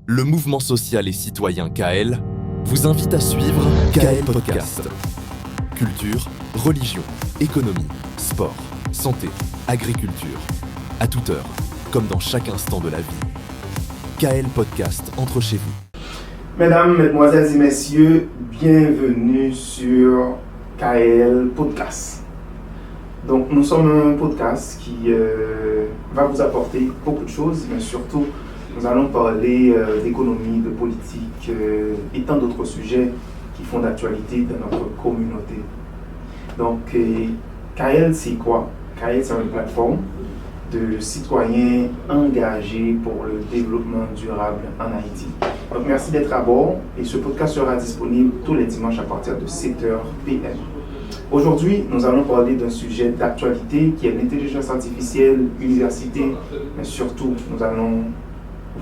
Le mouvement social et citoyen KL vous invite à suivre KL Podcast. Culture, religion, économie, sport, santé, agriculture. À toute heure, comme dans chaque instant de la vie. KL Podcast entre chez vous. Mesdames, Mesdemoiselles et Messieurs, bienvenue sur KL Podcast. Donc, nous sommes un podcast qui va vous apporter beaucoup de choses, mais surtout, nous allons parler d'économie, de politique et tant d'autres sujets qui font d'actualité dans notre communauté. Donc, KL, c'est quoi? KL, c'est une plateforme de citoyens engagés pour le développement durable en Haïti. Donc, merci d'être à bord et ce podcast sera disponible tous les dimanches à partir de 7h PM. Aujourd'hui, nous allons parler d'un sujet d'actualité qui est l'intelligence artificielle, université, mais surtout, nous allons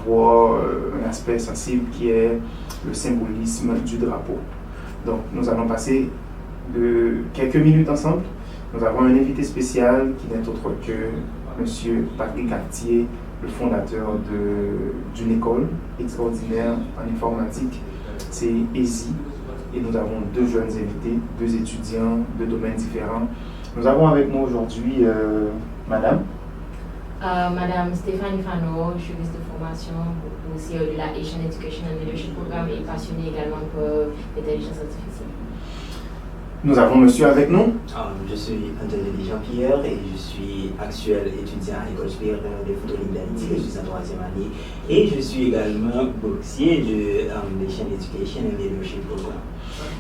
voir un aspect sensible qui est le symbolisme du drapeau. Donc, nous allons passer de quelques minutes ensemble. Nous avons un invité spécial qui n'est autre que M. Patrick Cartier, le fondateur d'une école extraordinaire en informatique, c'est ESI. Et nous avons deux jeunes invités, deux étudiants de domaines différents. Nous avons avec nous aujourd'hui Madame. Madame Stéphanie Fano, juriste de formation, aussi de la Asian Education and Leadership Programme et passionnée également pour l'intelligence artificielle. Nous avons monsieur avec nous. Je suis Anthony Jean-Pierre et je suis actuel étudiant à l'École supérieure de photographie d'Haïti. Je suis en 3e année et je suis également boursier de l'Asian Education and Leadership Programme.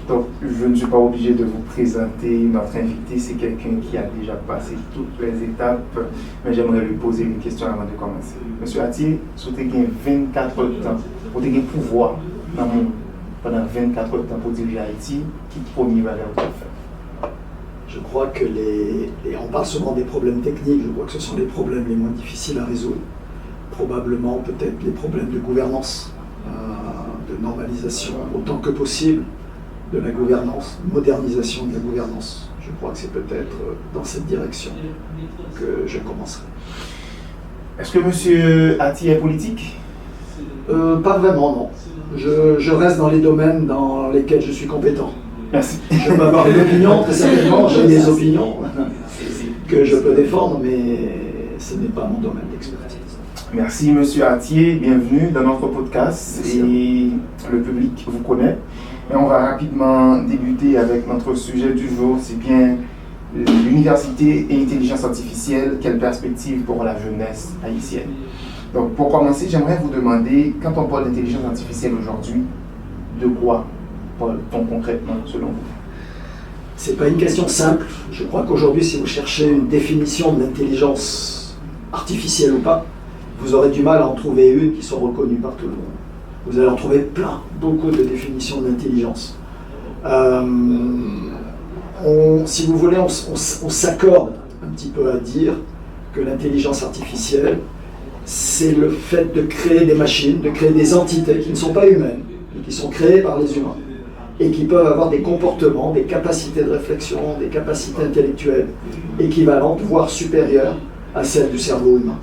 Donc, je ne suis pas obligé de vous présenter notre invité, c'est quelqu'un qui a déjà passé toutes les étapes, mais j'aimerais lui poser une question avant de commencer. Monsieur Atier, vous avez 24 ans, vous avez pouvoir dans le monde pendant 24 temps pour diriger Haïti, qui premier va vous faire? Je crois que on parle souvent des problèmes techniques, je crois que ce sont les problèmes les moins difficiles à résoudre. Probablement peut-être les problèmes de gouvernance, de normalisation autant que possible de la gouvernance, modernisation de la gouvernance. Je crois que c'est peut-être dans cette direction que je commencerai. Est-ce que M. Atier est politique? Pas vraiment, non. Je reste dans les domaines dans lesquels je suis compétent. Merci. Je peux avoir une opinion, très certainement, j'ai des opinions que je peux défendre, mais ce n'est pas mon domaine d'expertise. Merci M. Atier, bienvenue dans notre podcast. Merci. Et le public vous connaît. Et on va rapidement débuter avec notre sujet du jour, c'est bien l'université et l'intelligence artificielle, quelle perspective pour la jeunesse haïtienne. Donc pour commencer, j'aimerais vous demander, quand on parle d'intelligence artificielle aujourd'hui, de quoi parle-t-on concrètement selon vous? C'est pas une question simple. Je crois qu'aujourd'hui, si vous cherchez une définition de l'intelligence artificielle ou pas, vous aurez du mal à en trouver une qui soit reconnue par tout le monde. Vous allez en trouver plein, beaucoup de définitions de l'intelligence. Si vous voulez, on s'accorde un petit peu à dire que l'intelligence artificielle, c'est le fait de créer des machines, de créer des entités qui ne sont pas humaines, mais qui sont créées par les humains, et qui peuvent avoir des comportements, des capacités de réflexion, des capacités intellectuelles équivalentes, voire supérieures à celles du cerveau humain.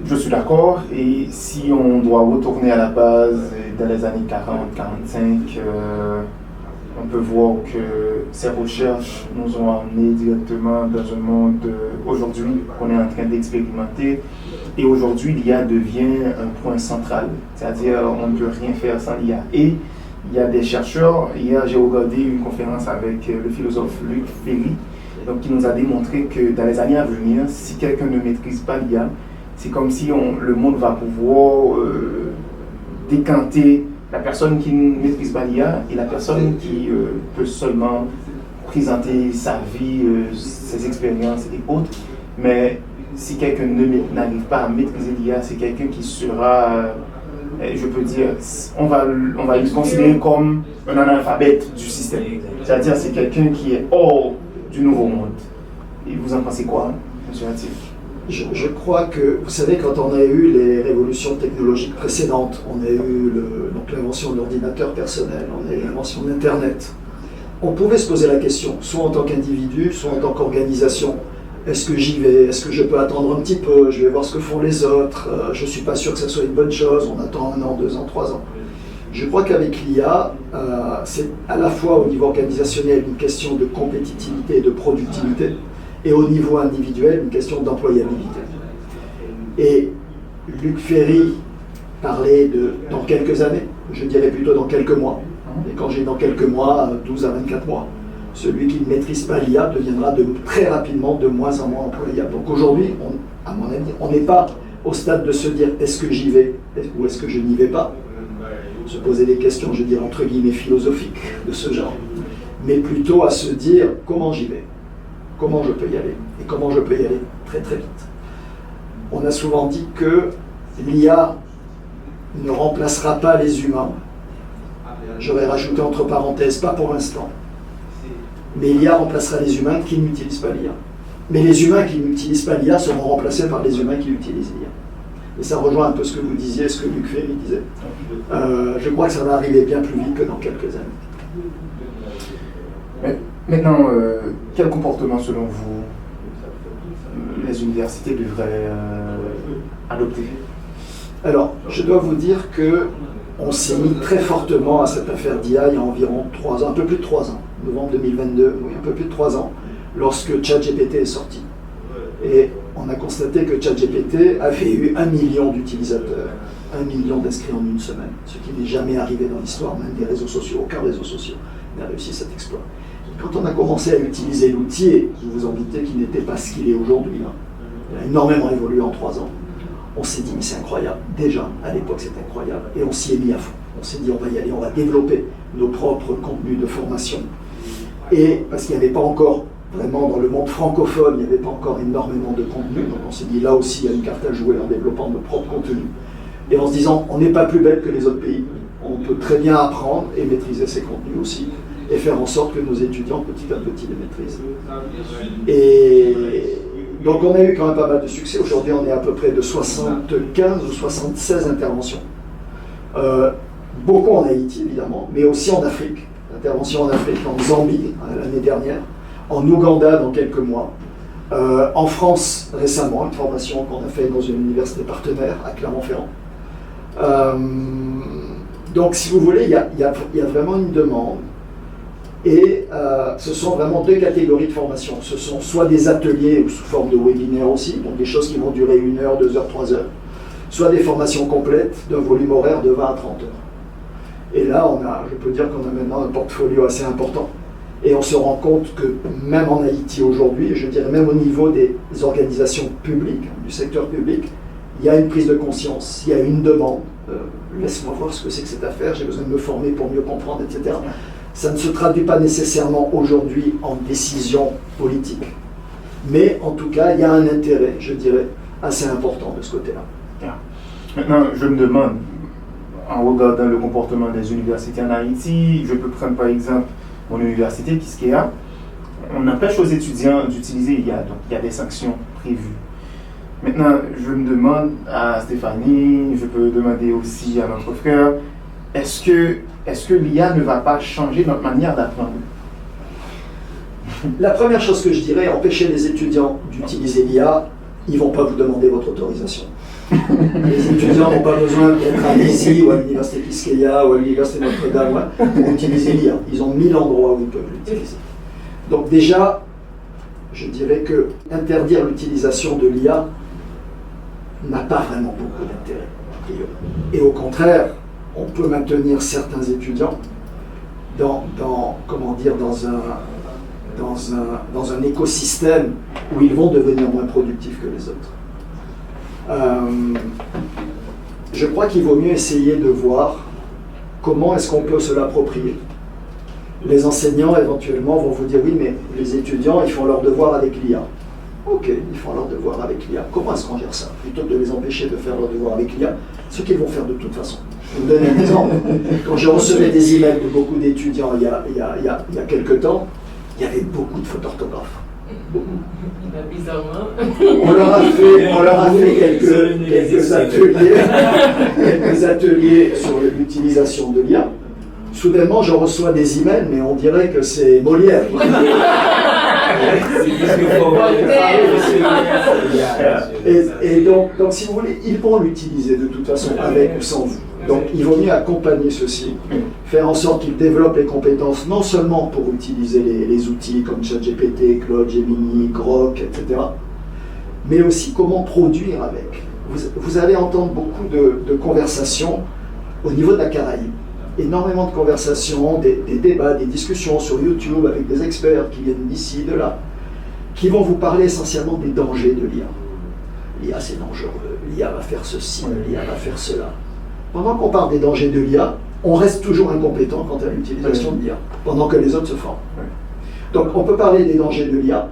Je suis d'accord, et si on doit retourner à la base dans les années 40-45, on peut voir que ces recherches nous ont amenés directement dans un monde aujourd'hui qu'on est en train d'expérimenter, et aujourd'hui l'IA devient un point central, c'est-à-dire on ne peut rien faire sans l'IA. Et il y a des chercheurs, hier j'ai regardé une conférence avec le philosophe Luc Ferry, donc, qui nous a démontré que dans les années à venir, si quelqu'un ne maîtrise pas l'IA, c'est comme si le monde va pouvoir décanter la personne qui ne maîtrise pas l'IA et la personne qui peut seulement présenter sa vie, ses expériences et autres. Mais si quelqu'un n'arrive pas à maîtriser l'IA, c'est quelqu'un qui sera, je peux dire, on va le considérer comme un analphabète du système. C'est-à-dire c'est quelqu'un qui est hors du nouveau monde. Et vous en pensez quoi, M. Atier? Je crois que, vous savez, quand on a eu les révolutions technologiques précédentes, on a eu l'invention de l'ordinateur personnel, on a eu l'invention d'Internet, on pouvait se poser la question, soit en tant qu'individu, soit en tant qu'organisation, Est-ce que j'y vais? Est-ce que je peux attendre un petit peu? Je vais voir ce que font les autres. Je ne suis pas sûr que ça soit une bonne chose. On attend 1 an, 2 ans, 3 ans. Je crois qu'avec l'IA, c'est à la fois au niveau organisationnel une question de compétitivité et de productivité, et au niveau individuel une question d'employabilité. Et Luc Ferry parlait de dans quelques années, je dirais plutôt dans quelques mois. Et quand j'ai dans quelques mois, 12 à 24 mois, celui qui ne maîtrise pas l'IA deviendra très rapidement de moins en moins employable. Donc aujourd'hui, à mon avis, on n'est pas au stade de se dire est-ce que j'y vais ou est-ce que je n'y vais pas, se poser des questions, je dirais entre guillemets philosophiques de ce genre, mais plutôt à se dire comment j'y vais, comment je peux y aller, et comment je peux y aller très très vite. On a souvent dit que l'IA ne remplacera pas les humains. J'aurais rajouté entre parenthèses, pas pour l'instant. Mais l'IA remplacera les humains qui n'utilisent pas l'IA. Mais les humains qui n'utilisent pas l'IA seront remplacés par les humains qui utilisent l'IA. Et ça rejoint un peu ce que vous disiez, ce que Luc Ferry disait. Je crois que ça va arriver bien plus vite que dans quelques années. Mais maintenant, quel comportement, selon vous, les universités devraient adopter? Alors, je dois vous dire que on s'est mis très fortement à cette affaire d'IA il y a environ 3 ans, un peu plus de 3 ans, novembre 2022, oui, un peu plus de 3 ans, lorsque ChatGPT est sorti. Et on a constaté que ChatGPT avait eu 1 million d'utilisateurs, 1 million d'inscrits en une semaine, ce qui n'est jamais arrivé dans l'histoire, même des réseaux sociaux, aucun réseau social n'a réussi cet exploit. Et quand on a commencé à utiliser l'outil, et vous vous en doutez qu'il n'était pas ce qu'il est aujourd'hui, hein, il a énormément évolué en 3 ans, on s'est dit mais c'est incroyable, déjà à l'époque c'était incroyable, et on s'y est mis à fond. On s'est dit on va y aller, on va développer nos propres contenus de formation. Et parce qu'il n'y avait pas encore, vraiment dans le monde francophone, il n'y avait pas encore énormément de contenu, donc on s'est dit là aussi il y a une carte à jouer en développant nos propres contenus. Et en se disant on n'est pas plus bête que les autres pays, on peut très bien apprendre et maîtriser ces contenus aussi, et faire en sorte que nos étudiants petit à petit les maîtrisent. Et donc on a eu quand même pas mal de succès. Aujourd'hui on est à peu près de 75 ou 76 interventions. Beaucoup en Haïti évidemment, mais aussi en Afrique. Intervention en Afrique, en Zambie l'année dernière, en Ouganda dans quelques mois, en France récemment, une formation qu'on a faite dans une université partenaire à Clermont-Ferrand. Donc si vous voulez, il y a vraiment une demande. Et ce sont vraiment 2 catégories de formation. Ce sont soit des ateliers sous forme de webinaire aussi, donc des choses qui vont durer 1 heure, 2 heures, 3 heures, soit des formations complètes d'un volume horaire de 20 à 30 heures. Et là, je peux dire qu'on a maintenant un portfolio assez important. Et on se rend compte que même en Haïti aujourd'hui, je dirais même au niveau des organisations publiques, du secteur public, il y a une prise de conscience, il y a une demande. Laisse-moi voir ce que c'est que cette affaire, j'ai besoin de me former pour mieux comprendre, etc. Ça ne se traduit pas nécessairement aujourd'hui en décision politique. Mais en tout cas, il y a un intérêt, je dirais, assez important de ce côté-là. Maintenant, je me demande, en regardant le comportement des universités en Haïti, je peux prendre par exemple mon université, Kiskeya, on empêche aux étudiants d'utiliser l'IA, donc il y a des sanctions prévues. Maintenant, je me demande à Stéphanie, je peux demander aussi à notre frère, est-ce que l'IA ne va pas changer notre manière d'apprendre? La première chose que je dirais, empêcher les étudiants d'utiliser l'IA, ils ne vont pas vous demander votre autorisation. Les étudiants n'ont pas besoin d'être à l'ISI ou à l'université Kiskeya ou à l'université Notre-Dame pour utiliser l'IA. Ils ont 1000 endroits où ils peuvent l'utiliser. Donc déjà, je dirais que interdire l'utilisation de l'IA n'a pas vraiment beaucoup d'intérêt. Et au contraire, on peut maintenir certains étudiants dans un écosystème où ils vont devenir moins productifs que les autres. Je crois qu'il vaut mieux essayer de voir comment est-ce qu'on peut se l'approprier. Les enseignants éventuellement vont vous dire oui, mais les étudiants ils font leur devoir avec l'IA. Ok, ils font leur devoir avec l'IA. Comment est-ce qu'on gère ça? Plutôt que de les empêcher de faire leur devoir avec l'IA, ce qu'ils vont faire de toute façon. Je vous donne un exemple. Quand je recevais des emails de beaucoup d'étudiants il y a quelques temps, il y avait beaucoup de fautes d'orthographe. On leur a fait quelques ateliers sur l'utilisation de l'IA. soudainement, je reçois des emails, mais on dirait que c'est Molière. Et donc, si vous voulez, ils vont l'utiliser de toute façon, avec ou sans vous. Donc, il vaut mieux accompagner ceux-ci, faire en sorte qu'ils développent les compétences, non seulement pour utiliser les outils comme ChatGPT, Claude, Gemini, Grok, etc., mais aussi comment produire avec. Vous allez entendre beaucoup de conversations au niveau de la Caraïbe. Énormément de conversations, des débats, des discussions sur YouTube avec des experts qui viennent d'ici, de là, qui vont vous parler essentiellement des dangers de l'IA. L'IA c'est dangereux, l'IA va faire ceci, l'IA va faire cela. Pendant qu'on parle des dangers de l'IA, on reste toujours incompétent quant à l'utilisation de l'IA, pendant que les autres se forment. Donc on peut parler des dangers de l'IA.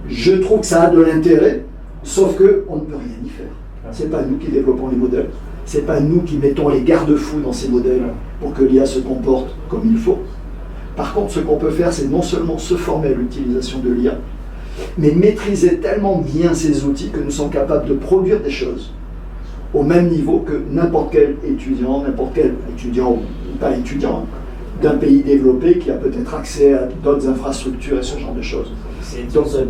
Je trouve que ça a de l'intérêt, sauf qu'on ne peut rien y faire. Ce n'est pas nous qui développons les modèles. Ce n'est pas nous qui mettons les garde-fous dans ces modèles pour que l'IA se comporte comme il faut. Par contre, ce qu'on peut faire, c'est non seulement se former à l'utilisation de l'IA, mais maîtriser tellement bien ces outils que nous sommes capables de produire des choses au même niveau que n'importe quel étudiant ou pas étudiant, d'un pays développé qui a peut-être accès à d'autres infrastructures et ce genre de choses. C'est une sorte de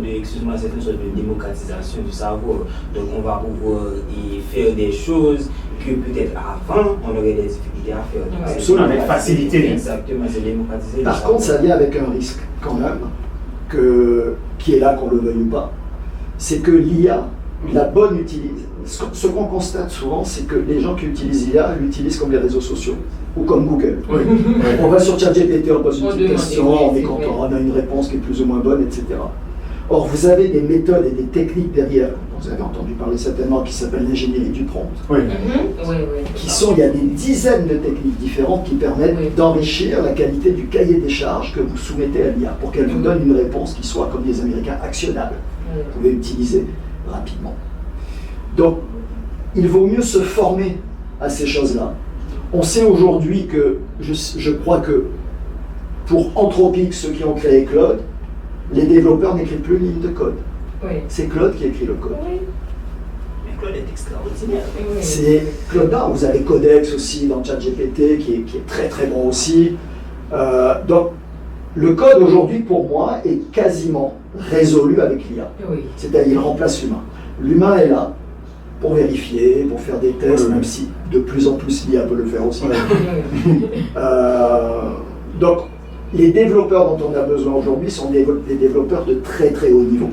démocratisation du savoir. Donc on va pouvoir y faire des choses que peut-être avant on aurait des difficultés à faire. Donc, absolument. Avec facilité. Exactement, c'est démocratiser. Par contre, ça vient avec un risque quand même, qui est là qu'on le veuille ou pas. C'est que l'IA, la bonne utilisation, ce qu'on constate souvent, c'est que les gens qui utilisent l'IA l'utilisent comme les réseaux sociaux ou comme Google. Oui. On va sur ChatGPT, on pose une petite demande, question, on est oui, content, on a une réponse qui est plus ou moins bonne, etc. Or, vous avez des méthodes et des techniques derrière, vous avez entendu parler certainement, qui s'appellent l'ingénierie du prompt. Oui. Il y a des dizaines de techniques différentes qui permettent d'enrichir la qualité du cahier des charges que vous soumettez à l'IA pour qu'elle vous donne une réponse qui soit, comme les Américains, actionnable. Vous pouvez l'utiliser rapidement. Donc, il vaut mieux se former à ces choses-là. On sait aujourd'hui que, je crois que pour Anthropic, ceux qui ont créé Claude, les développeurs n'écrivent plus une ligne de code. C'est Claude qui écrit le code. Mais Claude est extraordinaire. C'est Claude, vous avez Codex aussi dans ChatGPT qui est très très bon aussi. Donc, le code aujourd'hui pour moi est quasiment résolu avec l'IA. C'est-à-dire il remplace l'humain. L'humain est là pour vérifier, pour faire des tests, même si de plus en plus l'IA peut le faire aussi. Donc, les développeurs dont on a besoin aujourd'hui sont des développeurs de très très haut niveau.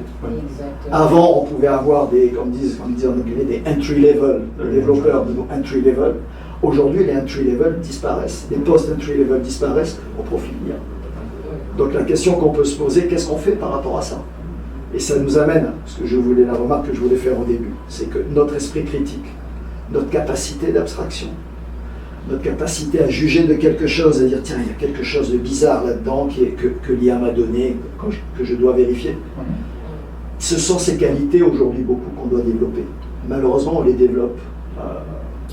Avant, on pouvait avoir comme disent en anglais, des entry-level, des développeurs de entry-level. Aujourd'hui, les entry-level disparaissent, les post-entry-level disparaissent au profit de l'IA. Donc la question qu'on peut se poser, qu'est-ce qu'on fait par rapport à ça? Et ça nous amène, parce que la remarque que je voulais faire au début, c'est que notre esprit critique, notre capacité d'abstraction, notre capacité à juger de quelque chose, à dire tiens, il y a quelque chose de bizarre là-dedans que l'IA m'a donné, que je dois vérifier. Ce sont ces qualités aujourd'hui beaucoup qu'on doit développer. Malheureusement, on les développe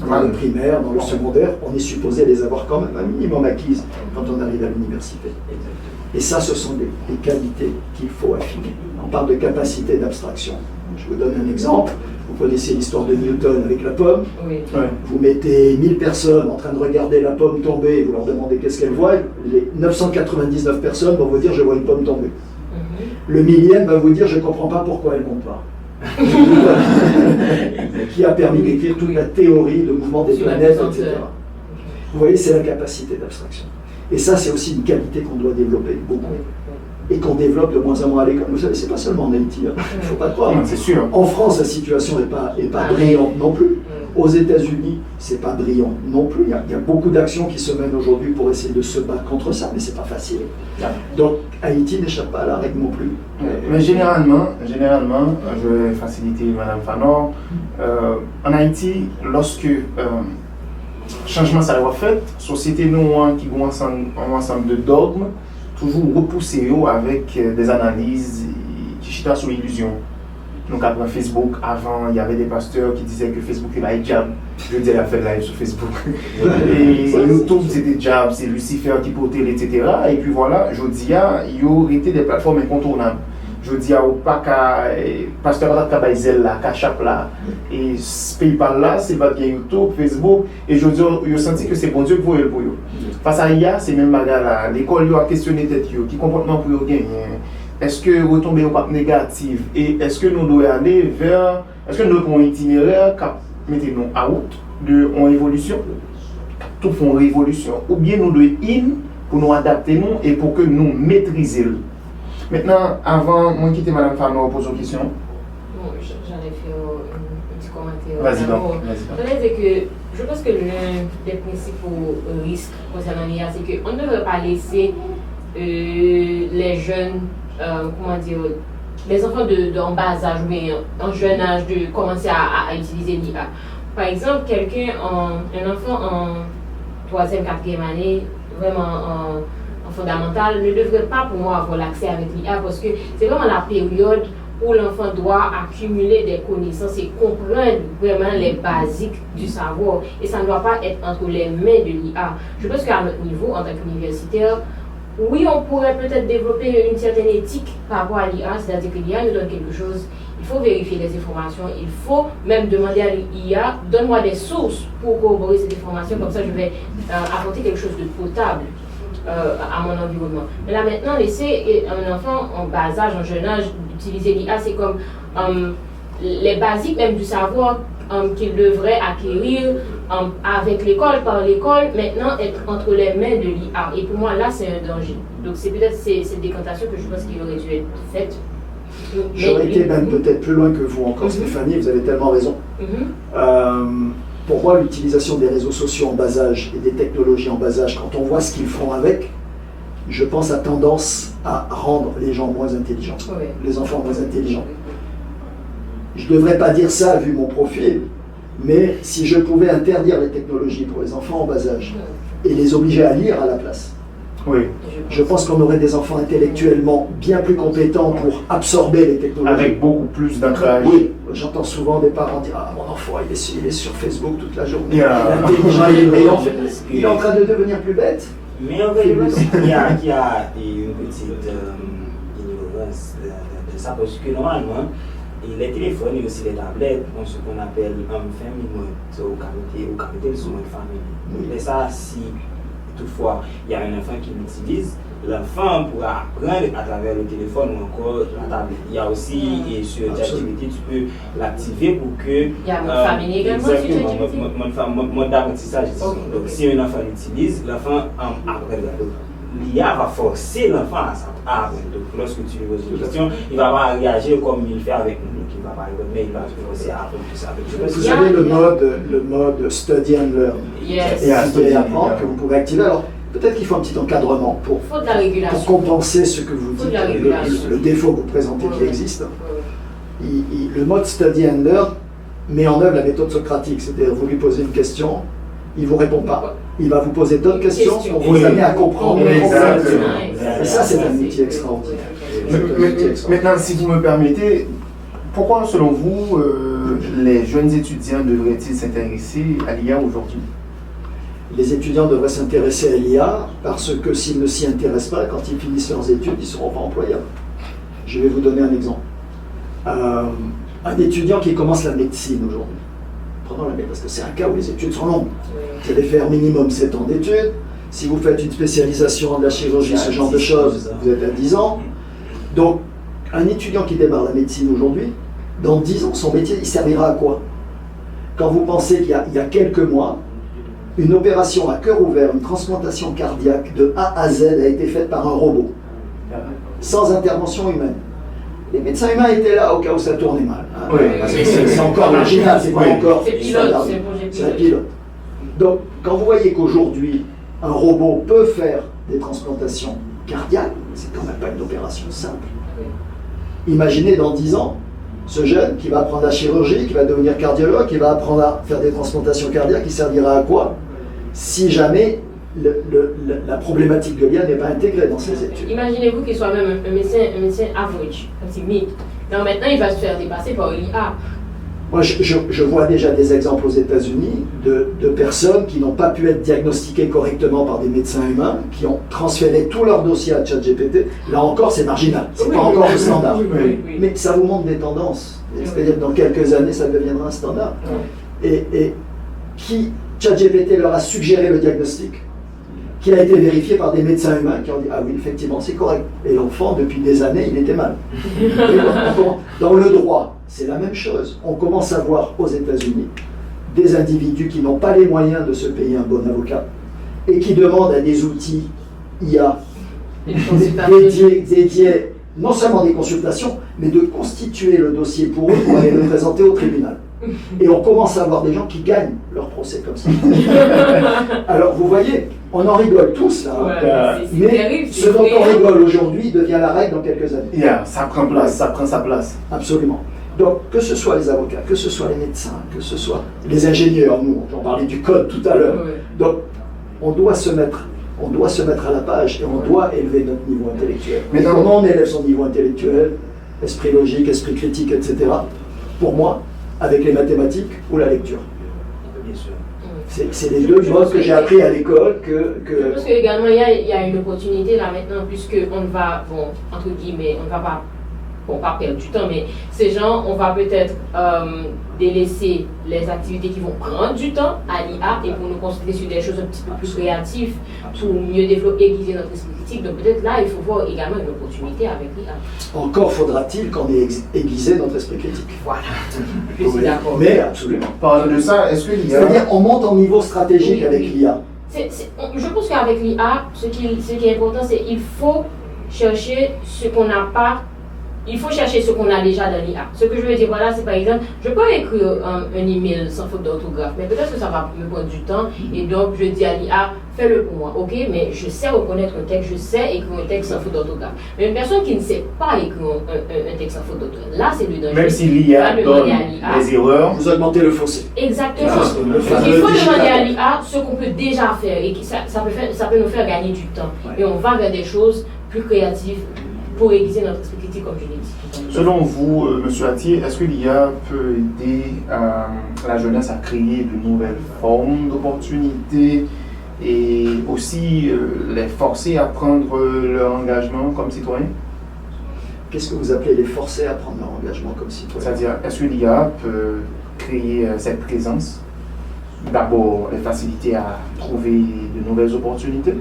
dans le primaire, dans le secondaire, on est supposé les avoir quand même un minimum acquises quand on arrive à l'université. Et ça, ce sont des qualités qu'il faut affiner. On parle de capacité d'abstraction. Je vous donne un exemple. Vous connaissez l'histoire de Newton avec la pomme. Vous mettez 1000 personnes en train de regarder la pomme tomber et vous leur demandez qu'est-ce qu'elles voient. Les 999 personnes vont vous dire « je vois une pomme tomber ». Le millième va vous dire « je ne comprends pas pourquoi elle ne monte pas ». Qui a permis d'écrire toute la théorie de mouvement des planètes, etc. Vous voyez, c'est la capacité d'abstraction. Et ça, c'est aussi une qualité qu'on doit développer beaucoup. Et qu'on développe de moins en moins à l'école. Vous savez, c'est pas seulement en Haïti, il ne faut pas croire. C'est sûr. En France, la situation n'est pas brillante non plus. Aux États-Unis, c'est pas brillant non plus. Il y a beaucoup d'actions qui se mènent aujourd'hui pour essayer de se battre contre ça, mais c'est pas facile. Donc, Haïti n'échappe pas à la règle non plus. Mais généralement, je vais faciliter Mme Fanor. En Haïti, lorsque changement ça va fait, société nous qui ont un ensemble de dogmes, toujours repoussés avec des analyses qui chitent sur l'illusion. Donc après Facebook, avant il y avait des pasteurs qui disaient que Facebook est la diable. Je disais la faire live sur Facebook. Et YouTube c'était diable, c'est Lucifer qui portait, etc. Et puis voilà, je dis il y aurait été des plateformes incontournables. Je dis à ou pas qu'à pasteur pas qu'à Zelle là, Cachap là et PayPal là, c'est pas bien YouTube, Facebook et je dis yo senti que c'est bon Dieu pour eux pour eux. Face à IA, c'est même bagarre là, l'école yo a questionné tête yo, qui comportement pour yo gagner. Est-ce que retomber au pas négatif et est-ce que nous devons aller vers est-ce que nous devons un itinéraire qui mettez nous en route de en évolution, tout font révolution ou bien nous devons pour nous adapter nous et pour que nous maîtriser. Maintenant, avant moi quitter Madame Fano pose une question. Bon, j'allais faire un petit commentaire. Vas-y donc. J'allais dire que je pense que l'un des principaux risques concernant l'IA, c'est qu'on ne devrait pas laisser les jeunes, comment dire, les enfants en bas âge ou bien en jeune âge de commencer à utiliser l'IA. Par exemple, un enfant en 3e, 4e année, vraiment en fondamental, ne devrait pas pour moi avoir l'accès avec l'IA parce que c'est vraiment la période où l'enfant doit accumuler des connaissances et comprendre vraiment les basiques du savoir. Et ça ne doit pas être entre les mains de l'IA. Je pense qu'à notre niveau, en tant qu'universitaire, oui, on pourrait peut-être développer une certaine éthique par rapport à l'IA, c'est-à-dire que l'IA nous donne quelque chose, il faut vérifier les informations, il faut même demander à l'IA, donne-moi des sources pour corroborer cette information, comme ça je vais apporter quelque chose de potable à mon environnement. Mais là maintenant, laisser un enfant en bas âge, en jeune âge, utiliser l'IA, c'est comme les basiques même du savoir qu'il devrait acquérir avec l'école, par l'école, maintenant être entre les mains de l'IA. Et pour moi, là, c'est un danger. Donc c'est peut-être cette décantation que je pense qu'il aurait dû être faite. J'aurais été même peut-être plus loin que vous encore, Stéphanie, vous avez tellement raison. Pour moi, l'utilisation des réseaux sociaux en bas âge et des technologies en bas âge, quand on voit ce qu'ils font avec, je pense a tendance à rendre les gens moins intelligents, les enfants moins intelligents. Je ne devrais pas dire ça vu mon profil, mais si je pouvais interdire les technologies pour les enfants en bas âge et les obliger à lire à la place, je pense qu'on aurait des enfants intellectuellement bien plus compétents pour absorber les technologies. Avec beaucoup plus d'ancrage. Oui, j'entends souvent des parents dire « Ah, mon enfant, il est sur Facebook toute la journée, il est intelligent, il est brillant, il est en train de devenir plus bête. » Mais en fait, il y a une petite ignorance de ça, parce que normalement, les téléphones et aussi les tablettes ont ce qu'on appelle un family mode, au comité sur une famille. Mais ça, si toutefois il y a un enfant qui l'utilise, l'enfant pourra apprendre à travers le téléphone ou encore la tablette. Il y a aussi, et sur ChatGPT, tu peux l'activer pour que... Il y a mon famille également sur ChatGPT. Mode d'apprentissage. Donc si un enfant l'utilise, l'enfant apprendra. L'IA va forcer l'enfant à apprendre. Donc lorsque tu lui poses une question, il va pas réagir comme il fait avec nous. Donc il va pas répondre, mais il va se forcer à apprendre tout ça. Vous avez le mode study and learn. Et apprendre que vous pouvez activer. Alors peut-être qu'il faut un petit encadrement pour compenser ce que vous dites, le défaut que vous présentez qui existe. Le mode study and learn met en œuvre la méthode socratique, c'est-à-dire vous lui posez une question, il ne vous répond pas. Il va vous poser d'autres questions pour vous amener à comprendre. Exactement. Et ça, c'est un outil extraordinaire. Maintenant, si vous me permettez, pourquoi, selon vous, les jeunes étudiants devraient-ils s'intéresser à l'IA aujourd'hui? Les étudiants devraient s'intéresser à l'IA parce que s'ils ne s'y intéressent pas, quand ils finissent leurs études, ils ne seront pas employables. Je vais vous donner un exemple. Un étudiant qui commence la médecine aujourd'hui, prenons la médecine parce que c'est un cas où les études sont longues. Vous allez faire minimum 7 ans d'études. Si vous faites une spécialisation de la chirurgie, ce genre de choses, vous êtes à 10 ans. Donc, un étudiant qui démarre la médecine aujourd'hui, dans 10 ans, son métier, il servira à quoi? Quand vous pensez qu'il y a quelques mois, une opération à cœur ouvert, une transplantation cardiaque de A à Z a été faite par un robot, sans intervention humaine. Les médecins humains étaient là au cas où ça tournait mal. Hein, c'est encore marginal, c'est pas encore. C'est un pilote. Donc, quand vous voyez qu'aujourd'hui, un robot peut faire des transplantations cardiaques, c'est quand même pas une opération simple. Imaginez dans 10 ans, ce jeune qui va apprendre la chirurgie, qui va devenir cardiologue, qui va apprendre à faire des transplantations cardiaques, il servira à quoi si jamais la problématique de l'IA n'est pas intégrée dans ses études? Imaginez-vous qu'il soit même un médecin average, un timide. Donc maintenant, il va se faire dépasser par l'IA. Moi, je vois déjà des exemples aux États-Unis de personnes personnes qui n'ont pas pu être diagnostiquées correctement par des médecins humains, qui ont transféré tout leur dossier à ChatGPT. Là encore, c'est marginal, c'est pas encore le standard. Mais ça vous montre des tendances. C'est-à-dire que dans quelques années, ça deviendra un standard. Et ChatGPT leur a suggéré le diagnostic, qui a été vérifié par des médecins humains qui ont dit « Ah oui, effectivement, c'est correct ». Et l'enfant, depuis des années, il était mal. Dans le droit, c'est la même chose. On commence à voir aux États-Unis des individus qui n'ont pas les moyens de se payer un bon avocat et qui demandent à des outils IA dédiés, non seulement des consultations, mais de constituer le dossier pour eux pour aller le présenter au tribunal. Et on commence à voir des gens qui gagnent leur procès comme ça. Alors vous voyez, on en rigole tous là, mais terrible, ce dont on rigole aujourd'hui devient la règle dans quelques années. Ça prend place, ça prend sa place. Absolument. Donc que ce soit les avocats, que ce soit les médecins, que ce soit les ingénieurs, nous on parlait du code tout à l'heure. Donc on doit se mettre à la page et on doit élever notre niveau intellectuel. Mais comment on élève son niveau intellectuel, esprit logique, esprit critique, etc. Pour moi, avec les mathématiques ou la lecture. Bien sûr. C'est les deux modes que j'ai appris à l'école. Je pense qu'également il y a une opportunité là maintenant, puisque on ne va, entre guillemets, on ne va pas perdre du temps, mais ces gens, on va peut-être délaisser les activités qui vont prendre du temps à l'IA et pour nous concentrer sur des choses un petit peu plus créatives pour mieux développer et aiguiser notre esprit critique. Donc peut-être là, il faut voir également une opportunité avec l'IA. Encore faudra-t-il qu'on ait aiguisé notre esprit critique. Voilà, je suis d'accord. Mais absolument. Parlant de ça, est-ce que l'IA... C'est-à-dire, on monte en niveau stratégique avec l'IA. Je pense qu'avec l'IA, ce qui est important, c'est qu'il faut chercher ce qu'on n'a pas. Il faut chercher ce qu'on a déjà dans l'IA. Ce que je veux dire, voilà, c'est par exemple, je peux écrire un email sans faute d'orthographe, mais peut-être que ça va me prendre du temps, et donc je dis à l'IA, fais-le pour moi, ok, mais je sais reconnaître un texte, je sais écrire un texte sans faute d'orthographe. Mais une personne qui ne sait pas écrire un texte sans faute d'orthographe, là c'est le danger. Même si l'IA donne des erreurs, vous augmentez le fossé. Exactement. Il faut demander à l'IA ce qu'on peut déjà faire, et ça peut nous faire gagner du temps. Et on va vers des choses plus créatives, pour aiguiser notre esprit critique, comme je l'ai dit. Selon vous, M. Attier, est-ce que l'IA peut aider la jeunesse à créer de nouvelles formes d'opportunités et aussi les forcer à prendre leur engagement comme citoyen? Qu'est-ce que vous appelez les forcer à prendre leur engagement comme citoyen? C'est-à-dire, est-ce que l'IA peut créer cette présence? D'abord, les faciliter à trouver de nouvelles opportunités.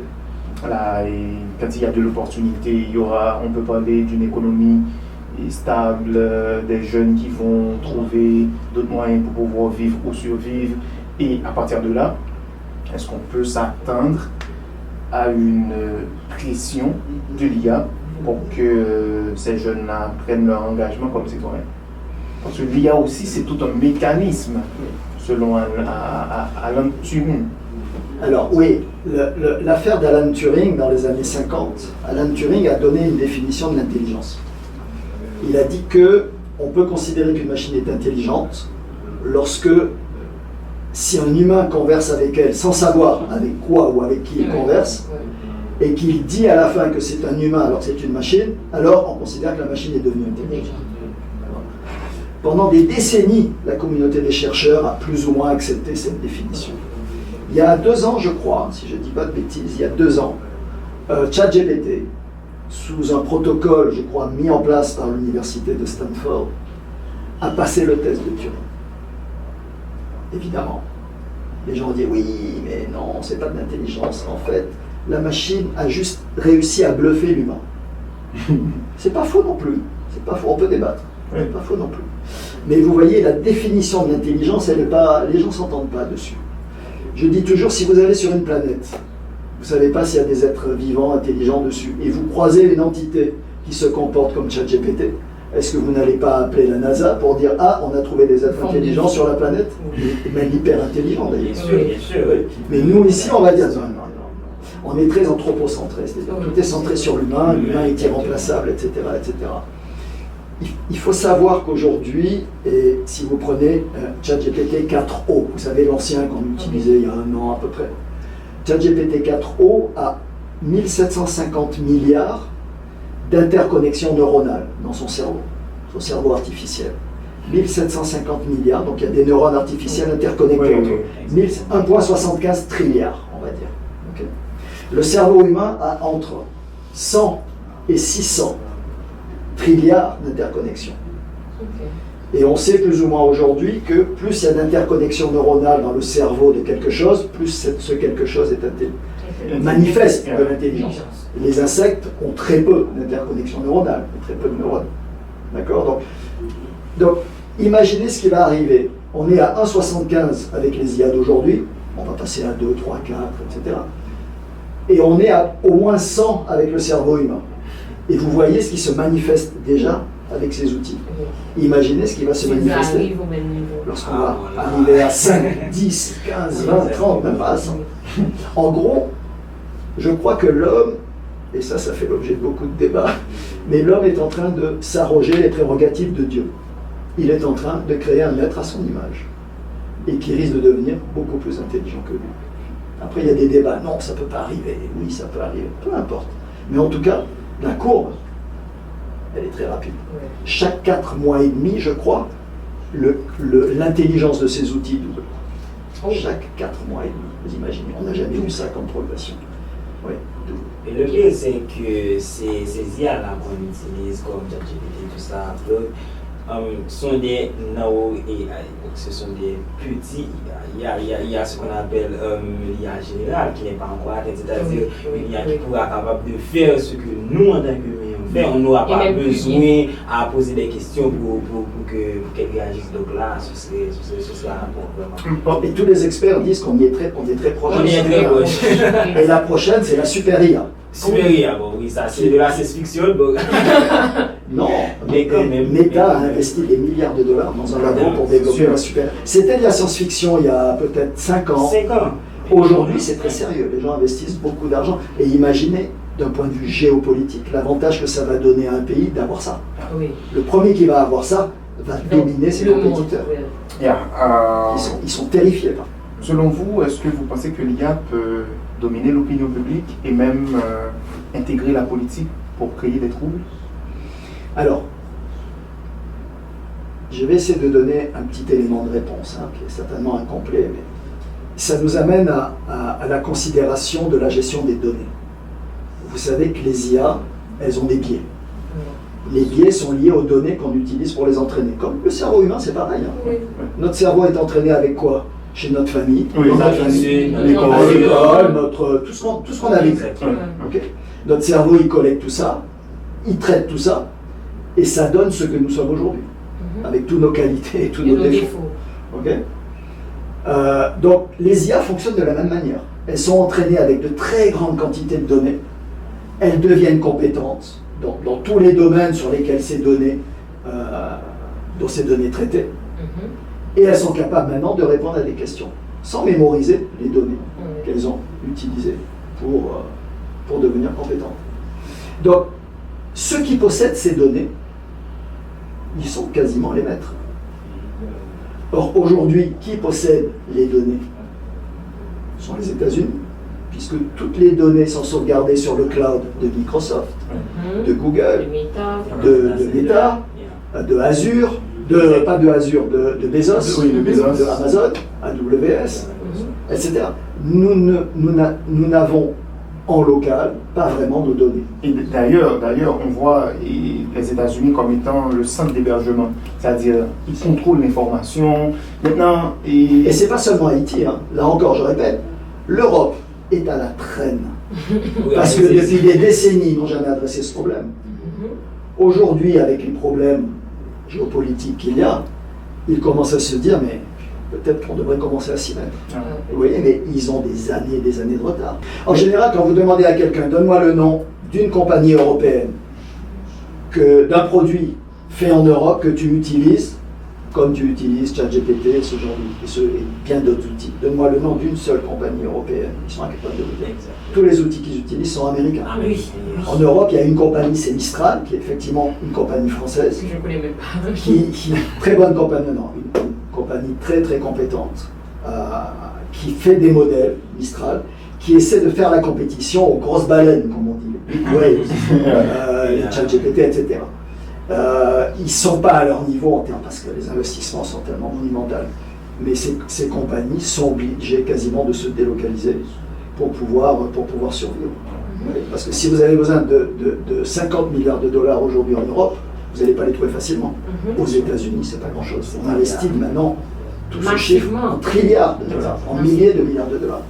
Voilà, et quand il y a de l'opportunité, on peut parler d'une économie stable, des jeunes qui vont trouver d'autres moyens pour pouvoir vivre ou survivre. Et à partir de là, est-ce qu'on peut s'attendre à une pression de l'IA pour que ces jeunes-là prennent leur engagement comme citoyens? Parce que l'IA aussi, c'est tout un mécanisme, selon Alan Turing. Alors oui, l'affaire d'Alan Turing dans les années 50, Alan Turing a donné une définition de l'intelligence. Il a dit qu'on peut considérer qu'une machine est intelligente lorsque, si un humain converse avec elle sans savoir avec quoi ou avec qui il converse, et qu'il dit à la fin que c'est un humain alors que c'est une machine, alors on considère que la machine est devenue intelligente. Pendant des décennies, la communauté des chercheurs a plus ou moins accepté cette définition. Il y a 2 ans, je crois, si je ne dis pas de bêtises, il y a 2 ans, ChatGPT, sous un protocole, je crois, mis en place par l'université de Stanford, a passé le test de Turing. Évidemment. Les gens disent oui, mais non, c'est pas de l'intelligence. En fait, la machine a juste réussi à bluffer l'humain. C'est pas faux non plus. C'est pas faux, on peut débattre. C'est pas faux non plus. Mais vous voyez, la définition de l'intelligence, elle est pas, les gens ne s'entendent pas dessus. Je dis toujours, si vous allez sur une planète, vous ne savez pas s'il y a des êtres vivants, intelligents dessus, et vous croisez une entité qui se comporte comme ChatGPT, est-ce que vous n'allez pas appeler la NASA pour dire « Ah, on a trouvé des êtres intelligents sur la planète ?» Et même hyper intelligents d'ailleurs. Bien sûr. Mais nous ici, on va dire « Non, non, non. » On est très anthropocentré, c'est-à-dire tout est centré sur l'humain, l'humain est irremplaçable, etc., etc. Il faut savoir qu'aujourd'hui, et si vous prenez ChatGPT 4o, vous savez l'ancien qu'on utilisait il y a 1 an à peu près, ChatGPT 4o a 1750 milliards d'interconnexions neuronales dans son cerveau artificiel. 1750 milliards, donc il y a des neurones artificiels interconnectés entre eux. 1,75 trilliards, on va dire. Okay. Le cerveau humain a entre 100 et 600 trilliards d'interconnexions. Et on sait plus ou moins aujourd'hui que plus il y a d'interconnexions neuronales dans le cerveau de quelque chose, plus ce quelque chose est manifeste de l'intelligence. Les insectes ont très peu d'interconnexions neuronales, très peu de neurones. D'accord ? Donc, imaginez ce qui va arriver. On est à 1,75 avec les IA d'aujourd'hui, on va passer à 2, 3, 4, etc. Et on est à au moins 100 avec le cerveau humain. Et vous voyez ce qui se manifeste déjà avec ces outils. Imaginez ce qui va se manifester lorsqu'on va arriver à 5, 10, 15, 20, 30, même pas à 100. En gros, je crois que l'homme, et ça fait l'objet de beaucoup de débats, mais l'homme est en train de s'arroger les prérogatives de Dieu. Il est en train de créer un être à son image, et qui risque de devenir beaucoup plus intelligent que lui. Après, il y a des débats. Non, ça ne peut pas arriver. Oui, ça peut arriver. Peu importe. Mais en tout cas, la courbe, elle est très rapide. Chaque 4 mois et demi, je crois, l'intelligence de ces outils double. Chaque 4 mois et demi. Vous imaginez, on n'a jamais vu ça comme progression. Oui, double. Et le pire, c'est que ces IA-là qu'on utilise comme ChatGPT, tout ça, sont des nano-AI, donc ce sont des petits IA. Il y a ce qu'on appelle l'IA générale qui n'est pas encore atteinte, c'est-à-dire une IA qui pourra être capable de faire ce que nous, en tant qu'humains, on fait. On n'aura pas besoin à poser des questions pour qu'elle réagisse. Donc là, ce sera vraiment. Et tous les experts disent qu'on est très proche. On y est très proche. Et la prochaine, c'est la super IA. Super IA, bon, oui, ça c'est de la science-fiction. Bon. Non, mais quand même. Meta a investi des milliards de dollars dans un labo pour développer la super. C'était de la science-fiction il y a peut-être 5 ans. 5 ans. Aujourd'hui, c'est très sérieux. Les gens investissent beaucoup d'argent. Et imaginez, d'un point de vue géopolitique, l'avantage que ça va donner à un pays d'avoir ça. Oui. Le premier qui va avoir ça va dominer ses compétiteurs. Ils sont terrifiés par. Selon vous, est-ce que vous pensez que l'IA peut dominer l'opinion publique et même intégrer la politique pour créer des troubles? Alors, je vais essayer de donner un petit élément de réponse, qui est certainement incomplet, mais ça nous amène à la considération de la gestion des données. Vous savez que les IA, elles ont des biais. Les biais sont liés aux données qu'on utilise pour les entraîner. Comme le cerveau humain, c'est pareil. Oui. Notre cerveau est entraîné avec quoi? Chez notre famille, l'école, tout ce qu'on a vécu. Okay. Notre cerveau, il collecte tout ça, il traite tout ça, et ça donne ce que nous sommes aujourd'hui, avec toutes nos qualités et tous nos défauts. Okay. Donc, les IA fonctionnent de la même manière. Elles sont entraînées avec de très grandes quantités de données. Elles deviennent compétentes dans tous les domaines sur lesquels ces données, dont ces données traitées. Et elles sont capables maintenant de répondre à des questions, sans mémoriser les données qu'elles ont utilisées pour devenir compétentes. Donc, ceux qui possèdent ces données, ils sont quasiment les maîtres. Or, aujourd'hui, qui possède les données? Ce sont les États-Unis, puisque toutes les données sont sauvegardées sur le cloud de Microsoft, de Google, de Meta, de Azure, pas de Azure, de Bezos, de Amazon, AWS, etc. Nous n'avons en local pas vraiment nos données. Et d'ailleurs, on voit les États-Unis comme étant le centre d'hébergement, c'est-à-dire ils contrôlent l'information. Maintenant, et c'est pas seulement Haïti, là encore, je répète, l'Europe est à la traîne. Parce que depuis des décennies, ils n'ont jamais adressé ce problème. Aujourd'hui, avec les problèmes géopolitiques qu'il y a, ils commencent à se dire, mais peut-être qu'on devrait commencer à s'y mettre. Vous voyez, mais ils ont des années et des années de retard. En général, quand vous demandez à quelqu'un, donne-moi le nom d'une compagnie européenne, d'un produit fait en Europe que tu utilises, comme tu utilises ChatGPT, ce genre et bien d'autres outils. Donne-moi le nom d'une seule compagnie européenne. Ils sont incapables de le dire. Tous les outils qu'ils utilisent sont américains. En Europe, il y a une compagnie, c'est Mistral, qui est effectivement une compagnie française. Je ne connais même pas. Qui très bonne compagnie, une compagnie très très compétente, qui fait des modèles, Mistral, qui essaie de faire la compétition aux grosses baleines, comme on dit, les big whales, les ChatGPT, etc. Ils ne sont pas à leur niveau en termes, parce que les investissements sont tellement monumentaux. Mais ces compagnies sont obligées quasiment de se délocaliser pour pouvoir survivre. Parce que si vous avez besoin de 50 milliards de dollars aujourd'hui en Europe, vous n'allez pas les trouver facilement. Aux États-Unis, c'est pas grand-chose. On investit maintenant tout ce chiffre en trilliards de dollars, en milliers de milliards de dollars.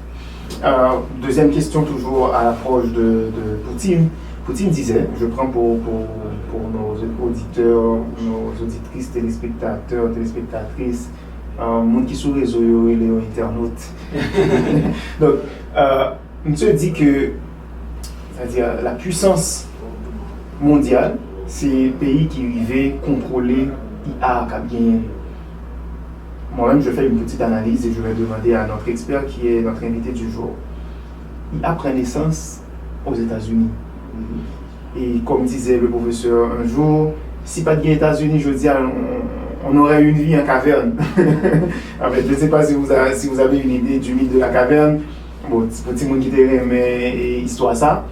Deuxième question, toujours à l'approche de Poutine. Poutine disait, je prends pour nos auditeurs, nos auditrices, téléspectateurs, téléspectatrices, monde qui sous réseau et les internautes. Donc, monsieur dit que, c'est-à-dire la puissance mondiale, c'est les pays qui arrivaient contrôler l'IA bien. Moi-même, je fais une petite analyse et je vais demander à notre expert qui est notre invité du jour. IA prend naissance aux États-Unis. Et comme disait le professeur un jour, si pas de États-Unis, je veux dire, on aurait une vie en caverne. En fait, je ne sais pas si vous avez une idée du mythe de la caverne. Bon, petit monde qui te mais histoire ça.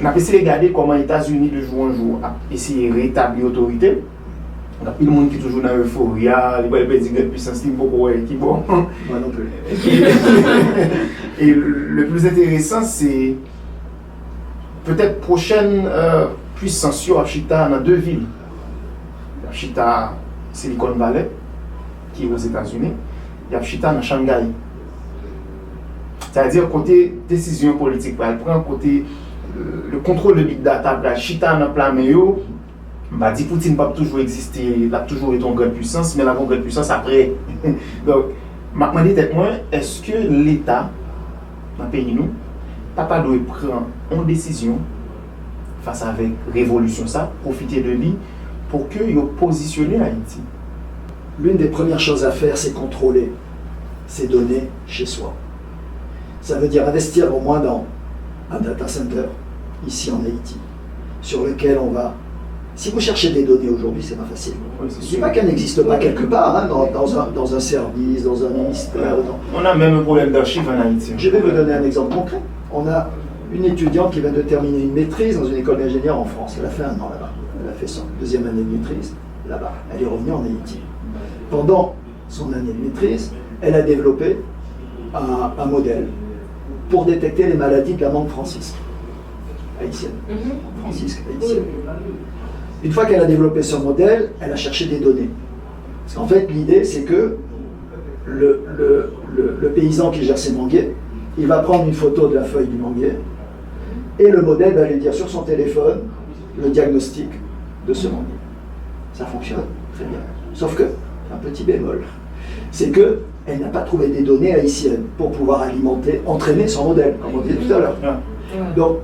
On a essayé de regarder comment les États-Unis de jour en jour a essayé de rétablir l'autorité. On a plus de monde qui est toujours dans l'euphorie, les dire que la puissance est beaucoup qui bon. Moi non plus. Et le plus intéressant, c'est peut-être prochaine puissance sur Chita dans deux villes. Chita, Silicon Valley, qui est aux États-Unis, et Chita dans Shanghai. C'est-à-dire côté décision politique, elle prend côté le contrôle de big data, Chita dans plein milieu. Bah, dit Poutine n'a pas toujours existé, il a toujours été en grande puissance, mais la grande puissance après. Donc, je me dis moi, est-ce que l'État, dans le pays, nous, papa doit prendre une décision face à la révolution, ça, profiter de lui, pour qu'il positionne Haïti? L'une des premières choses à faire, c'est contrôler ces données chez soi. Ça veut dire investir au moins dans un data center, ici en Haïti, sur lequel on va... Si vous cherchez des données aujourd'hui, c'est pas facile. Oui, je ne dis pas qu'elles n'existent pas quelque part, hein, dans un service, dans un ministère. On a même un problème d'archives en Haïti. Je vais vous donner un exemple concret. On a une étudiante qui vient de terminer une maîtrise dans une école d'ingénieurs en France. Elle a fait 1 an là-bas. Elle a fait son deuxième année de maîtrise là-bas. Elle est revenue en Haïti. Pendant son année de maîtrise, elle a développé un modèle pour détecter les maladies de la mangue francisque haïtienne. Francisque haïtienne. Une fois qu'elle a développé ce modèle, elle a cherché des données. Parce qu'en fait, l'idée, c'est que le paysan qui gère ses manguiers, il va prendre une photo de la feuille du manguier et le modèle va lui dire sur son téléphone le diagnostic de ce manguier. Ça fonctionne très bien. Sauf que, un petit bémol, c'est qu'elle n'a pas trouvé des données haïtiennes pour pouvoir alimenter, entraîner son modèle, comme on disait tout à l'heure. Donc,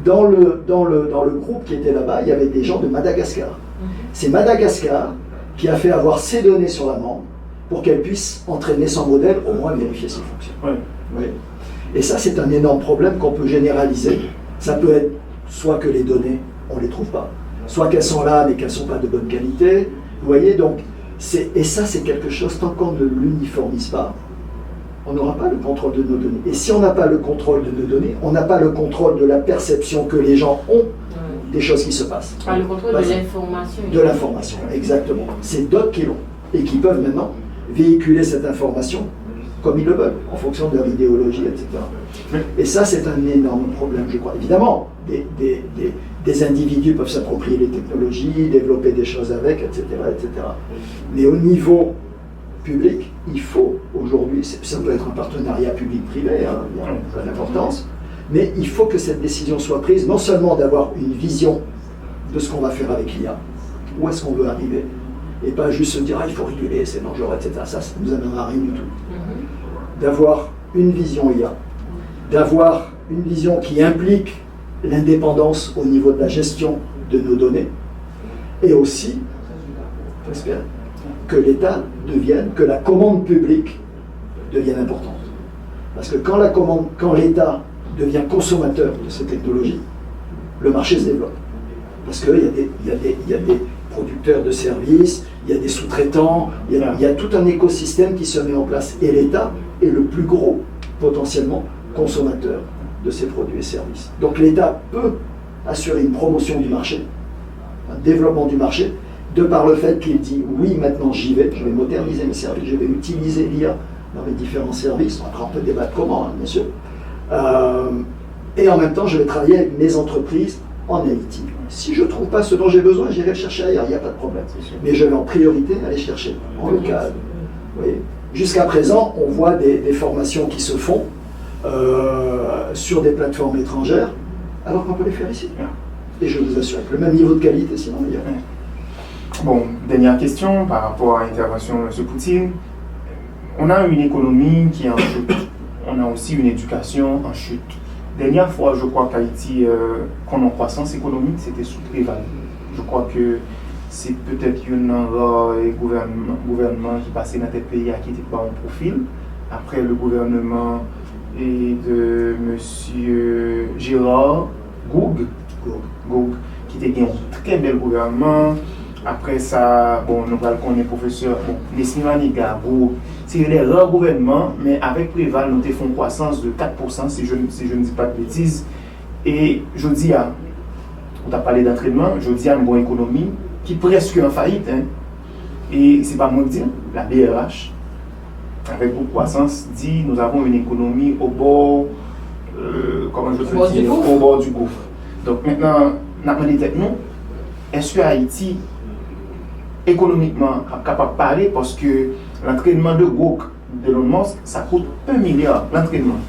dans le groupe qui était là-bas, il y avait des gens de Madagascar. C'est Madagascar qui a fait avoir ces données sur la mangue pour qu'elle puisse entraîner son modèle, au moins vérifier s'il fonctionne. Oui. Et ça, c'est un énorme problème qu'on peut généraliser. Ça peut être soit que les données, on ne les trouve pas, soit qu'elles sont là, mais qu'elles ne sont pas de bonne qualité. Vous voyez, donc, et ça, c'est quelque chose, tant qu'on ne l'uniformise pas, on n'aura pas le contrôle de nos données. Et si on n'a pas le contrôle de nos données, on n'a pas le contrôle de la perception que les gens ont des choses qui se passent. Le contrôle de l'information. De l'information, exactement. C'est d'autres qui l'ont et qui peuvent maintenant véhiculer cette information comme ils le veulent, en fonction de leur idéologie, etc. Et ça, c'est un énorme problème, je crois. Évidemment, des individus peuvent s'approprier les technologies, développer des choses avec, etc., etc. Mais au niveau public, il faut aujourd'hui, ça peut être un partenariat public-privé, hein, il y a pas d'importance, mais il faut que cette décision soit prise, non seulement d'avoir une vision de ce qu'on va faire avec l'IA, où est-ce qu'on veut arriver, et pas juste se dire il faut réguler, c'est dangereux, etc. Ça ne nous amènera à rien du tout. D'avoir une vision IA, d'avoir une vision qui implique l'indépendance au niveau de la gestion de nos données, et aussi, j'espère, que l'État devienne, que la commande publique devienne importante. Parce que quand l'État devient consommateur de ces technologies, le marché se développe. Parce qu'il y a des producteurs de services, il y a des sous-traitants, il y a tout un écosystème qui se met en place. Et l'État est le plus gros, potentiellement, consommateur de ces produits et services. Donc l'État peut assurer une promotion du marché un développement du marché, de par le fait qu'il dit oui, maintenant j'y vais, je vais moderniser mes services, je vais utiliser l'IA dans mes différents services. Après, on peut débattre comment, hein, bien sûr. Et en même temps, je vais travailler avec mes entreprises en Haïti. Si je ne trouve pas ce dont j'ai besoin, j'irai le chercher ailleurs, il n'y a pas de problème. Mais je vais en priorité aller chercher en local. Vous voyez. Jusqu'à présent, on voit des formations qui se font sur des plateformes étrangères, alors qu'on peut les faire ici. Et je vous assure, avec le même niveau de qualité, sinon meilleur. Bon, dernière question par rapport à l'intervention de M. Poutine. On a une économie qui est en chute. On a aussi une éducation en chute. Dernière fois, je crois qu'Haïti, qu'on en croissance économique, c'était sous Préval. Je crois que c'est peut-être un gouvernement qui passait dans tel pays qui n'était pas en profil. Après le gouvernement de M. Gérard Goug, qui était un très bel gouvernement. Après ça, bon, nous connaissons professeur Nesmi Maniga, c'est les rares gouvernements, mais avec Préval, nous avons fait une croissance de 4%, si je ne dis pas de bêtises. Et je dis, on a parlé d'entraînement, je dis à une bonne économie qui est presque en faillite. Hein. Et c'est pas moi qui dis, la BRH, avec beaucoup de croissance, dit nous avons une économie au bord, au bord du gouffre. Donc maintenant, nous avons demandé nous, est-ce que Haïti économiquement capable de parler, parce que l'entraînement de Gok de Elon Musk, ça coûte 1 milliard l'entraînement.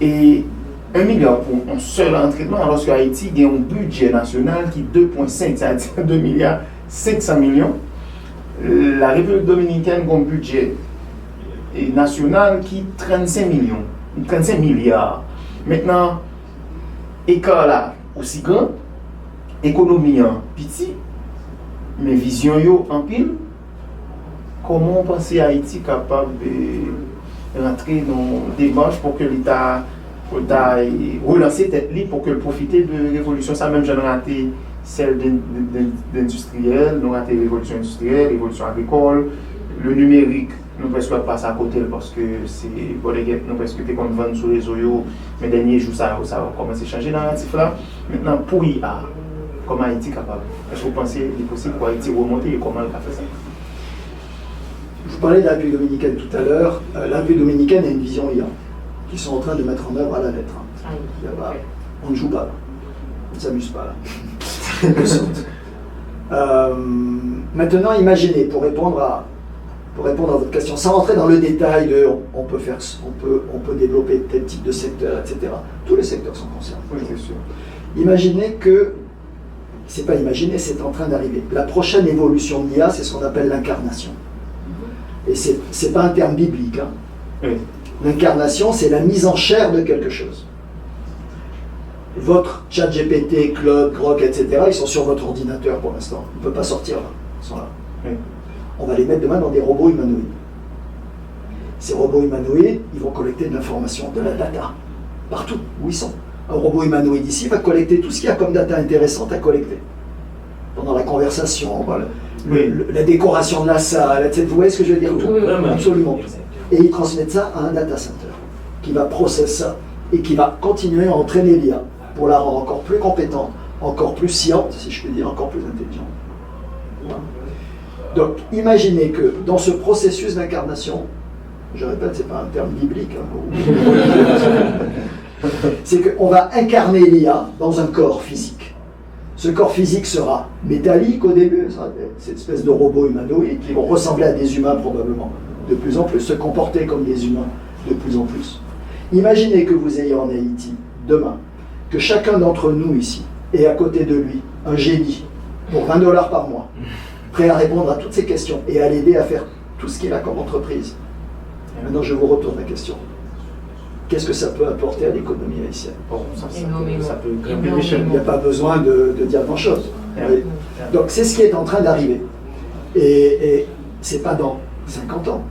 Et 1 milliard pour un seul entraînement, alors que Haïti a un budget national qui est 2,5, c'est-à-dire 2 milliards 500 millions. La République dominicaine a un budget national qui est 35 milliards. Maintenant, écart là aussi grand, économie en petit, mais vision yo en pile. Comment penser Haïti capable de rentrer dans des démarches pour que l'État relancer tête libre pour que profiter de révolution? Ça même j'ai raté celle d'industriel, nous raté révolution industrielle, révolution agricole, le numérique. Nous presque pas à côté parce que c'est nous presque qu'on vend sur les réseaux, mais derniers jours ça va commencer à changer narratif là. Maintenant pour IA, comment Haïti capable? Est-ce que vous pensez qu'il est possible pour Haïti remonter et comment elle a fait ça? Je vous parlais de la République dominicaine tout à l'heure. La République dominicaine a une vision IA qu'ils sont en train de mettre en œuvre à la lettre. On ne joue pas là. On ne s'amuse pas là. Maintenant, imaginez, pour répondre à votre question, sans rentrer dans le détail de on peut développer tel type de secteur, etc. Tous les secteurs sont concernés. Oui, c'est sûr. Imaginez que, c'est pas imaginer, c'est en train d'arriver. La prochaine évolution de l'IA, c'est ce qu'on appelle l'incarnation. Et c'est pas un terme biblique. Hein. Oui. L'incarnation, c'est la mise en chair de quelque chose. Votre ChatGPT, Claude, Grok, etc., ils sont sur votre ordinateur pour l'instant. Ils ne peuvent pas sortir là. Ils sont là. Oui. On va les mettre demain dans des robots humanoïdes. Ces robots humanoïdes, ils vont collecter de l'information, de la data, partout où ils sont. Un robot humanoïde ici va collecter tout ce qu'il y a comme data intéressante à collecter. Pendant la conversation, voilà. La décoration de la salle, etc. Vous voyez ce que je veux dire? Tout. Absolument. Et ils transmettent ça à un data center qui va processer ça et qui va continuer à entraîner l'IA pour la rendre encore plus compétente, encore plus sciente, si je puis dire, encore plus intelligente. Voilà. Donc, imaginez que dans ce processus d'incarnation, je répète, ce n'est pas un terme biblique, hein, c'est qu'on va incarner l'IA dans un corps physique. Ce corps physique sera métallique au début, cette espèce de robots humanoïdes qui vont ressembler à des humains probablement, de plus en plus, se comporter comme des humains de plus en plus. Imaginez que vous ayez en Haïti, demain, que chacun d'entre nous ici ait à côté de lui un génie pour 20 $ par mois, prêt à répondre à toutes ces questions et à l'aider à faire tout ce qu'il a comme entreprise. Et maintenant, je vous retourne la question. Qu'est-ce que ça peut apporter à l'économie haïtienne? Bon, ça peut grimper l'échelle. Il n'y a pas besoin de dire grand-chose. Donc, c'est ce qui est en train d'arriver. Et ce n'est pas dans 50 ans,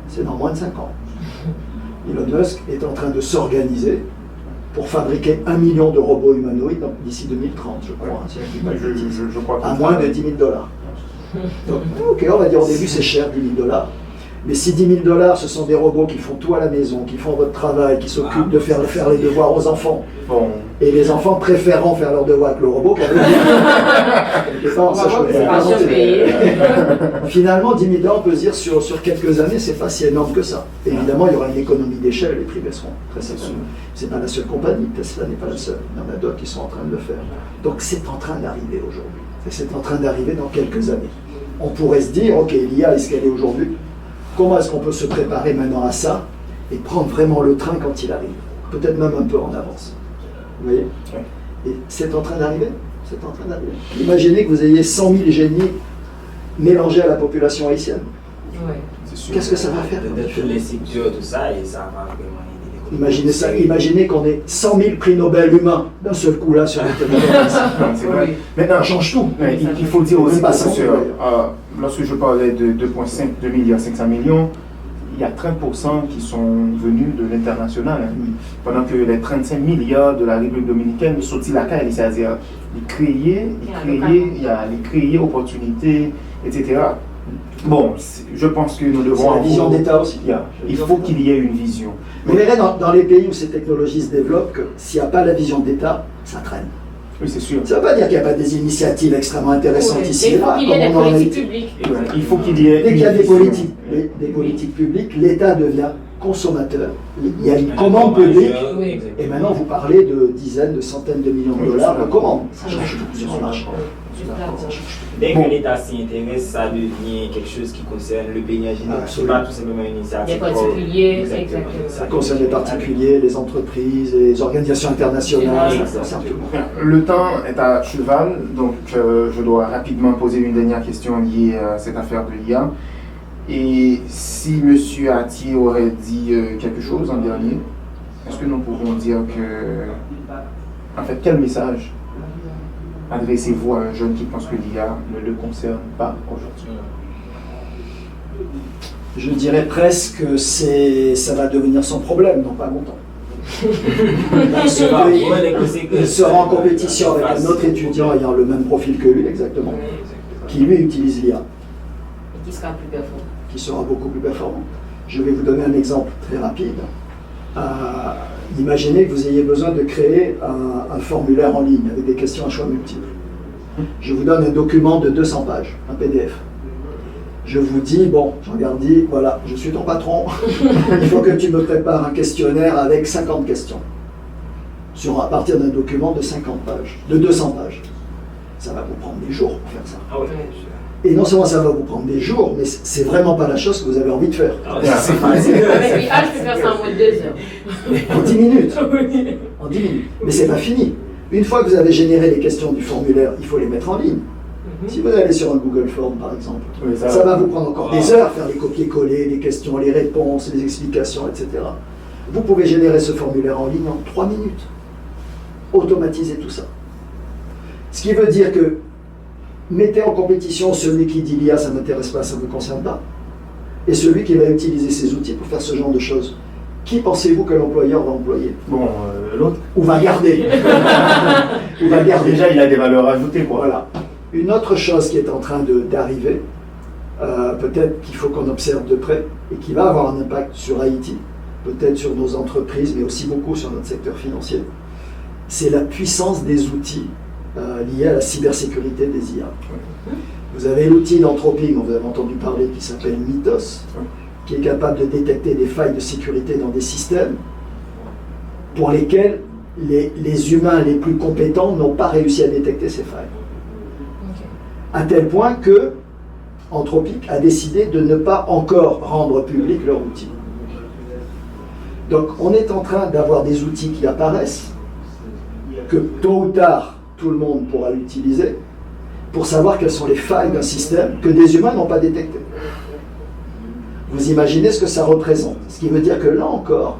c'est dans moins de 5 ans. Elon Musk est en train de s'organiser pour fabriquer 1 million de robots humanoïdes d'ici 2030, je crois. Je crois à moins de 10 000 $. Donc, ok, on va dire au début c'est cher, 10 000 $. Mais si 10 000 $, ce sont des robots qui font tout à la maison, qui font votre travail, qui s'occupent de faire les devoirs aux enfants, Bon, et les enfants préférant faire leurs devoirs avec le robot qu'avec les parents, ça, je peux C'est pas pas surpayé. Finalement, 10 000 $ on peut se dire sur quelques années, c'est pas si énorme que ça. Évidemment, il y aura une économie d'échelle, les prix baisseront très certainement. C'est pas la seule compagnie, Tesla n'est pas la seule. Il y en a d'autres qui sont en train de le faire. Donc c'est en train d'arriver aujourd'hui. Et c'est en train d'arriver dans quelques années. On pourrait se dire, ok, l'IA est ce qu'elle est aujourd'hui. Comment est-ce qu'on peut se préparer maintenant à ça et prendre vraiment le train quand il arrive? Peut-être même un peu en avance. Vous voyez? Et c'est en train d'arriver. C'est en train d'arriver. Imaginez que vous ayez 100 000 génies mélangés à la population haïtienne. Ouais. c'est sûr. Qu'est-ce que ça va faire? De tous les secteurs, tout ça, et ça va vraiment aider l'économie. Imaginez ça, imaginez qu'on ait 100 000 prix Nobel humains d'un seul coup là sur le territoire. Non, c'est vrai. Oui. Maintenant, Ça change tout. mais il faut dire aussi, Même pas professeur, 100 d'ailleurs. lorsque je parlais de 2,5 milliards 500 millions, il y a 30% qui sont venus de l'international. Hein. Oui. Pendant que les 35 milliards de la République dominicaine sont la caille, c'est-à-dire ils créaient opportunités, etc. Bon, je pense que nous C'est devons... la vision d'État aussi. Il faut qu'il y ait une vision. Vous verrez dans les pays où ces technologies se développent que s'il n'y a pas la vision d'État, ça traîne. Oui, c'est sûr. Ça ne veut pas dire qu'il n'y a pas des initiatives extrêmement intéressantes Oui, ici mais et il faut là, qu'il y ait des comme on en a politiques été. publiques. Il faut qu'il y ait... Dès qu'il y a une des vision. politiques publiques, l'État devient consommateur. Il y a une commande publique. Oui. Et maintenant, vous parlez de dizaines, de centaines de millions de dollars de commandes. Ça change tout sur le marché. Dès Bon. que l'État s'y intéresse, ça devient quelque chose qui concerne le pays en général. C'est Absolument. pas tout simplement une initiative. Des particuliers, Exactement. exactement. Ça concerne les particuliers, les entreprises, les organisations internationales, Oui. ça concerne tout le monde. Le temps est à cheval, donc je dois rapidement poser une dernière question liée à cette affaire de l'IA. Et si M. Attier aurait dit quelque chose en dernier, est-ce que nous pouvons dire que... En fait, quel message adressez-vous à un jeune qui pense que l'IA ne le concerne pas aujourd'hui? Je dirais presque que ça va devenir son problème dans pas longtemps. Il sera en compétition avec un autre étudiant ayant le même profil que lui, exactement, qui lui utilise l'IA, Et qui sera plus performant. qui sera beaucoup plus performant. Je vais vous donner un exemple très rapide. Imaginez que vous ayez besoin de créer un formulaire en ligne avec des questions à choix multiples. Je vous donne un document de 200 pages, un PDF. Je vous dis, bon, je regarde, voilà, je suis ton patron, il faut que tu me prépares un questionnaire avec 50 questions. À partir d'un document de 50 pages, de 200 pages. Ça va vous prendre des jours pour faire ça. Ah ouais. Et non seulement ça va vous prendre des jours, mais c'est vraiment pas la chose que vous avez envie de faire. Ah, c'est facile. Avec l'IA, je peux faire ça en moins de 2 heures. En 10 minutes. En 10 minutes. Mais c'est pas fini. Une fois que vous avez généré les questions du formulaire, il faut les mettre en ligne. Si vous allez sur un Google Form, par exemple, Oui, ça va vous prendre encore des heures, faire les copier-coller, les questions, les réponses, les explications, etc. Vous pouvez générer ce formulaire en ligne en 3 minutes. Automatiser tout ça. Ce qui veut dire que mettez en compétition celui qui dit l'IA, ça ne m'intéresse pas, ça ne me concerne pas, et celui qui va utiliser ces outils pour faire ce genre de choses. Qui pensez-vous que l'employeur va employer? Bon, l'autre, Ou va garder? Ou va garder? déjà, il a des valeurs ajoutées, quoi. Voilà. Une autre chose qui est en train d'arriver, peut-être qu'il faut qu'on observe de près, et qui va avoir un impact sur Haïti, peut-être sur nos entreprises, mais aussi beaucoup sur notre secteur financier, c'est la puissance des outils liés à la cybersécurité des IA. Vous avez l'outil d'Anthropic dont vous avez entendu parler qui s'appelle Mythos, qui est capable de détecter des failles de sécurité dans des systèmes pour lesquels les humains les plus compétents n'ont pas réussi à détecter ces failles. À tel point que Anthropic a décidé de ne pas encore rendre public leur outil. Donc on est en train d'avoir des outils qui apparaissent, que tôt ou tard tout le monde pourra l'utiliser, pour savoir quelles sont les failles d'un système que des humains n'ont pas détectées. Vous imaginez ce que ça représente. Ce qui veut dire que là encore,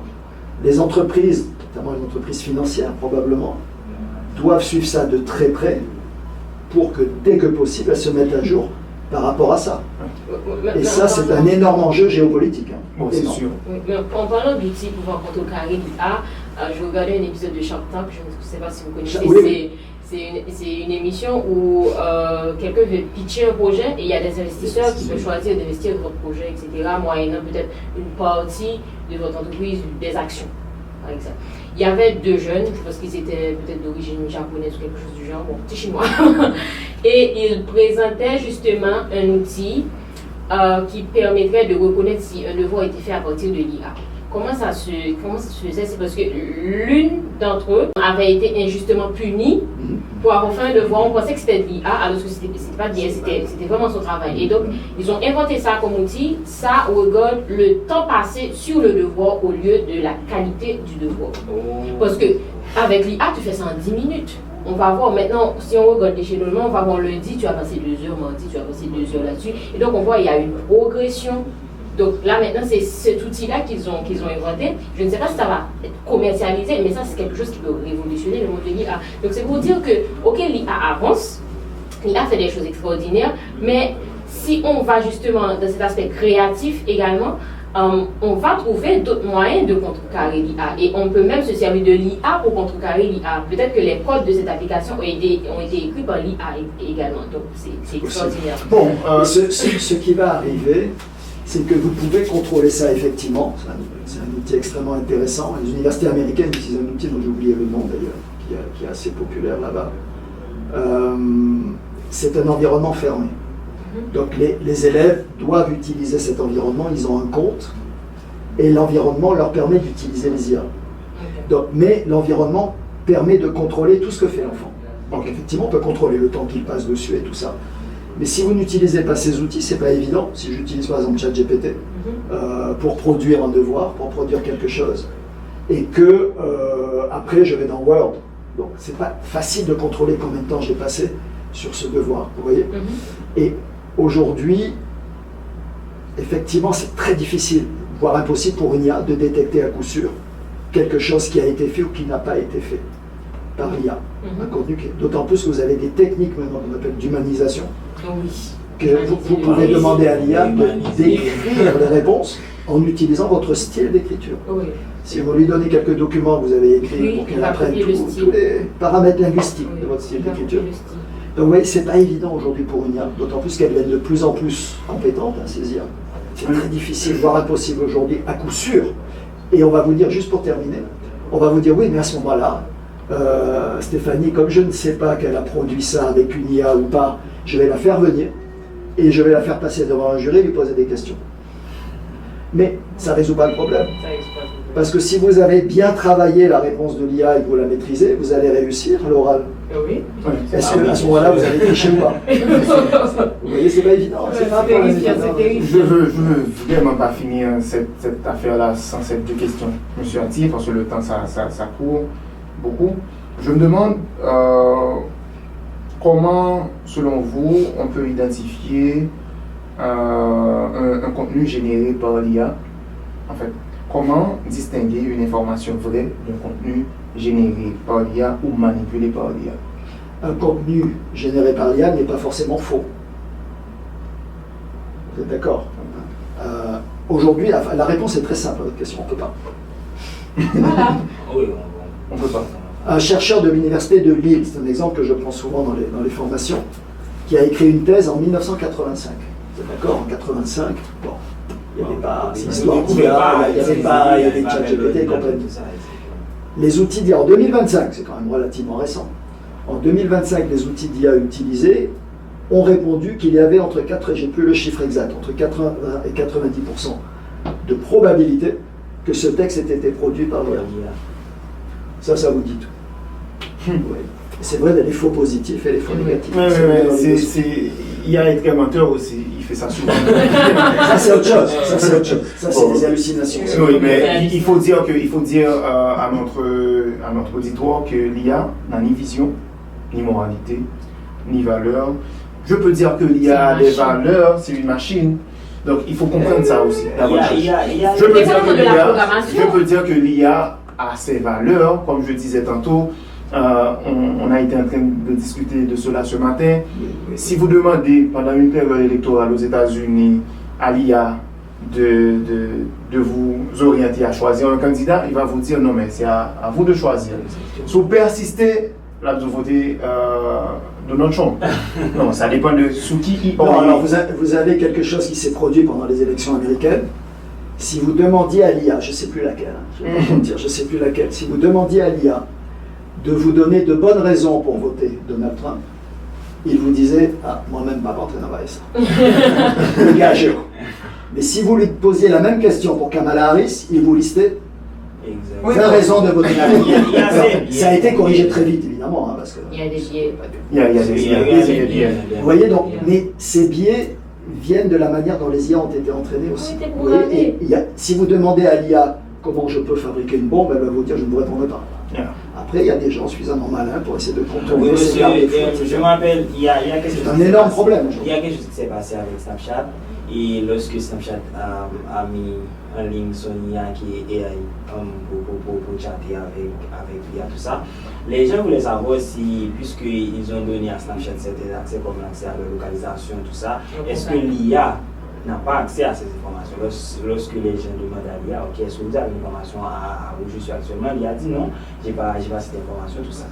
les entreprises, notamment les entreprises financières probablement, doivent suivre ça de très près pour que dès que possible, elles se mettent à jour par rapport à ça. Et ça, c'est un énorme enjeu géopolitique. Hein. Bon, c'est Énorme. sûr. Oui, mais en parlant d'outils pour contrecarrer l'IA, je regardais un épisode de Shark Tank, je ne sais pas si vous connaissez, Oui. C'est une émission où quelqu'un veut pitcher un projet et il y a des investisseurs qui peuvent choisir d'investir dans votre projet, etc., moyennant peut-être une partie de votre entreprise, des actions, par exemple. Il y avait 2 jeunes, je pense qu'ils étaient peut-être d'origine japonaise ou quelque chose du genre, bon, petit chinois, et ils présentaient justement un outil qui permettrait de reconnaître si un devoir a été fait à partir de l'IA. Comment ça se faisait? C'est parce que l'une d'entre eux avait été injustement punie pour avoir fait un devoir. On pensait que c'était de l'IA, alors que c'était pas de l'IA, c'était vraiment son travail. Et donc, ils ont inventé ça comme outil. Ça regarde le temps passé sur le devoir au lieu de la qualité du devoir. Parce que avec l'IA, tu fais ça en 10 minutes. On va voir maintenant, si on regarde l'échelonnement, on va voir lundi, tu as passé 2 heures, mardi, tu as passé 2 heures là-dessus. Et donc, on voit qu'il y a une progression. Donc là maintenant c'est cet outil-là qu'ils ont inventé. Je ne sais pas si ça va être commercialisé, mais ça c'est quelque chose qui peut révolutionner le monde de l'IA. Donc c'est pour dire que, ok, l'IA avance, l'IA fait des choses extraordinaires, mais si on va justement dans cet aspect créatif également, on va trouver d'autres moyens de contrecarrer l'IA. Et on peut même se servir de l'IA pour contrecarrer l'IA. Peut-être que les codes de cette application ont été écrits par l'IA également. Donc c'est extraordinaire. Bon, ce qui va arriver, c'est que vous pouvez contrôler ça effectivement. C'est un outil extrêmement intéressant. Les universités américaines utilisent un outil dont j'ai oublié le nom d'ailleurs, qui est assez populaire là-bas. C'est un environnement fermé. Donc les élèves doivent utiliser cet environnement, ils ont un compte, et l'environnement leur permet d'utiliser les IA. Donc, mais l'environnement permet de contrôler tout ce que fait l'enfant. Donc effectivement, on peut contrôler le temps qu'il passe dessus et tout ça. Mais si vous n'utilisez pas ces outils, c'est pas évident. Si j'utilise par exemple ChatGPT pour produire un devoir, pour produire quelque chose, et que après je vais dans Word, donc c'est pas facile de contrôler combien de temps j'ai passé sur ce devoir, vous voyez. Et aujourd'hui, effectivement, c'est très difficile, voire impossible pour une IA de détecter à coup sûr quelque chose qui a été fait ou qui n'a pas été fait par l'IA. D'autant plus que vous avez des techniques maintenant qu'on appelle d'humanisation. Que vous pouvez demander à l'IA d'écrire les réponses en utilisant votre style d'écriture. Si vous lui donnez quelques documents que vous avez écrits pour qu'elle apprenne tous les paramètres linguistiques de votre style d'écriture. Donc vous voyez, c'est pas évident aujourd'hui pour une IA, d'autant plus qu'elle devient de plus en plus compétente à ces IA. C'est très difficile, voire impossible aujourd'hui, à coup sûr. Et on va vous dire, juste pour terminer, on va vous dire oui, mais à ce moment-là, Stéphanie, comme je ne sais pas qu'elle a produit ça avec une IA ou pas, je vais la faire venir et je vais la faire passer devant un jury et lui poser des questions. Mais ça ne résout pas le problème. Parce que si vous avez bien travaillé la réponse de l'IA et que vous la maîtrisez, vous allez réussir à l'oral. Oui. Est-ce qu'à ce moment-là, vous allez tricher ou pas? Vous voyez, c'est pas évident. Je veux vraiment pas finir cette affaire-là sans ces 2 questions, M. Atti, parce que le temps, ça court beaucoup. Je me demande comment, selon vous, on peut identifier un contenu généré par l'IA. En fait, comment distinguer une information vraie d'un contenu généré par l'IA ou manipulé par l'IA? Un contenu généré par l'IA n'est pas forcément faux. Vous êtes d'accord? Aujourd'hui, la réponse est très simple à votre question, on ne peut pas. Voilà. On ne peut pas. Un chercheur de l'université de Lille, c'est un exemple que je prends souvent dans les formations, qui a écrit une thèse en 1985. Vous êtes d'accord? En 85, bon, il n'y avait pas ces histoires d'IA, il y avait ChatGPT et compagnie. Les outils d'IA en 2025, c'est quand même relativement récent. En 2025, les outils d'IA utilisés ont répondu qu'il y avait entre 4, et j'ai plus le chiffre exact, entre 80 et 90% de probabilité que ce texte ait été produit par l'IA. Ça vous dit tout. Oui. C'est vrai, il y a les faux positifs et les faux négatifs. IA est très menteur aussi, il fait ça souvent. Ça c'est autre chose. Ça c'est des hallucinations. Oui, mais il faut dire à notre auditoire que l'IA n'a ni vision, ni moralité, ni valeur. Je peux dire que l'IA a des valeurs, c'est une machine. Donc il faut comprendre ça aussi. Je peux dire que l'IA a ses valeurs, comme je disais tantôt. On a été en train de discuter de cela ce matin. Si vous demandez pendant une période électorale aux États-Unis à l'IA de vous orienter à choisir un candidat, il va vous dire non mais c'est à vous de choisir. Si vous persistez là, vous votez Donald Trump. Non, ça dépend de sous qui il Non, alors vous avez quelque chose qui s'est produit pendant les élections américaines. Si vous demandiez à l'IA, je ne sais plus laquelle, je vais pas vous mentir, je ne sais plus laquelle, si vous demandiez à l'IA de vous donner de bonnes raisons pour voter Donald Trump, il vous disait « Ah, moi-même, pas rentrer dans ça. » Le gars jure. Mais si vous lui posiez la même question pour Kamala Harris, il vous listait 20 raisons de voter la Ça a été corrigé très vite, évidemment. Hein, parce que Il y a des biais. Il y a des biais. Vous voyez, donc, mais ces biais viennent de la manière dont les IA ont été entraînés aussi. Vous voyez, et si vous demandez à l'IA comment je peux fabriquer une bombe, elle va vous dire je ne vous répondrai pas. Après, il y a des gens suffisamment malins pour essayer de contourner ces garde-fous. Je me rappelle, il y a quelque chose. C'est un énorme problème. Il y a quelque chose qui s'est passé avec Snapchat. Et lorsque Snapchat a mis en ligne son IA qui est AI pour chatter avec l'IA, tout ça, les gens voulaient savoir si, puisqu'ils ont donné à Snapchat certains accès comme l'accès à la localisation, tout ça, est-ce que l'IA n'a pas accès à ces informations? Lorsque les gens demandent à l'IA, ok, est-ce que vous avez une information où je suis actuellement, l'IA dit non, j'ai pas cette information, tout ça.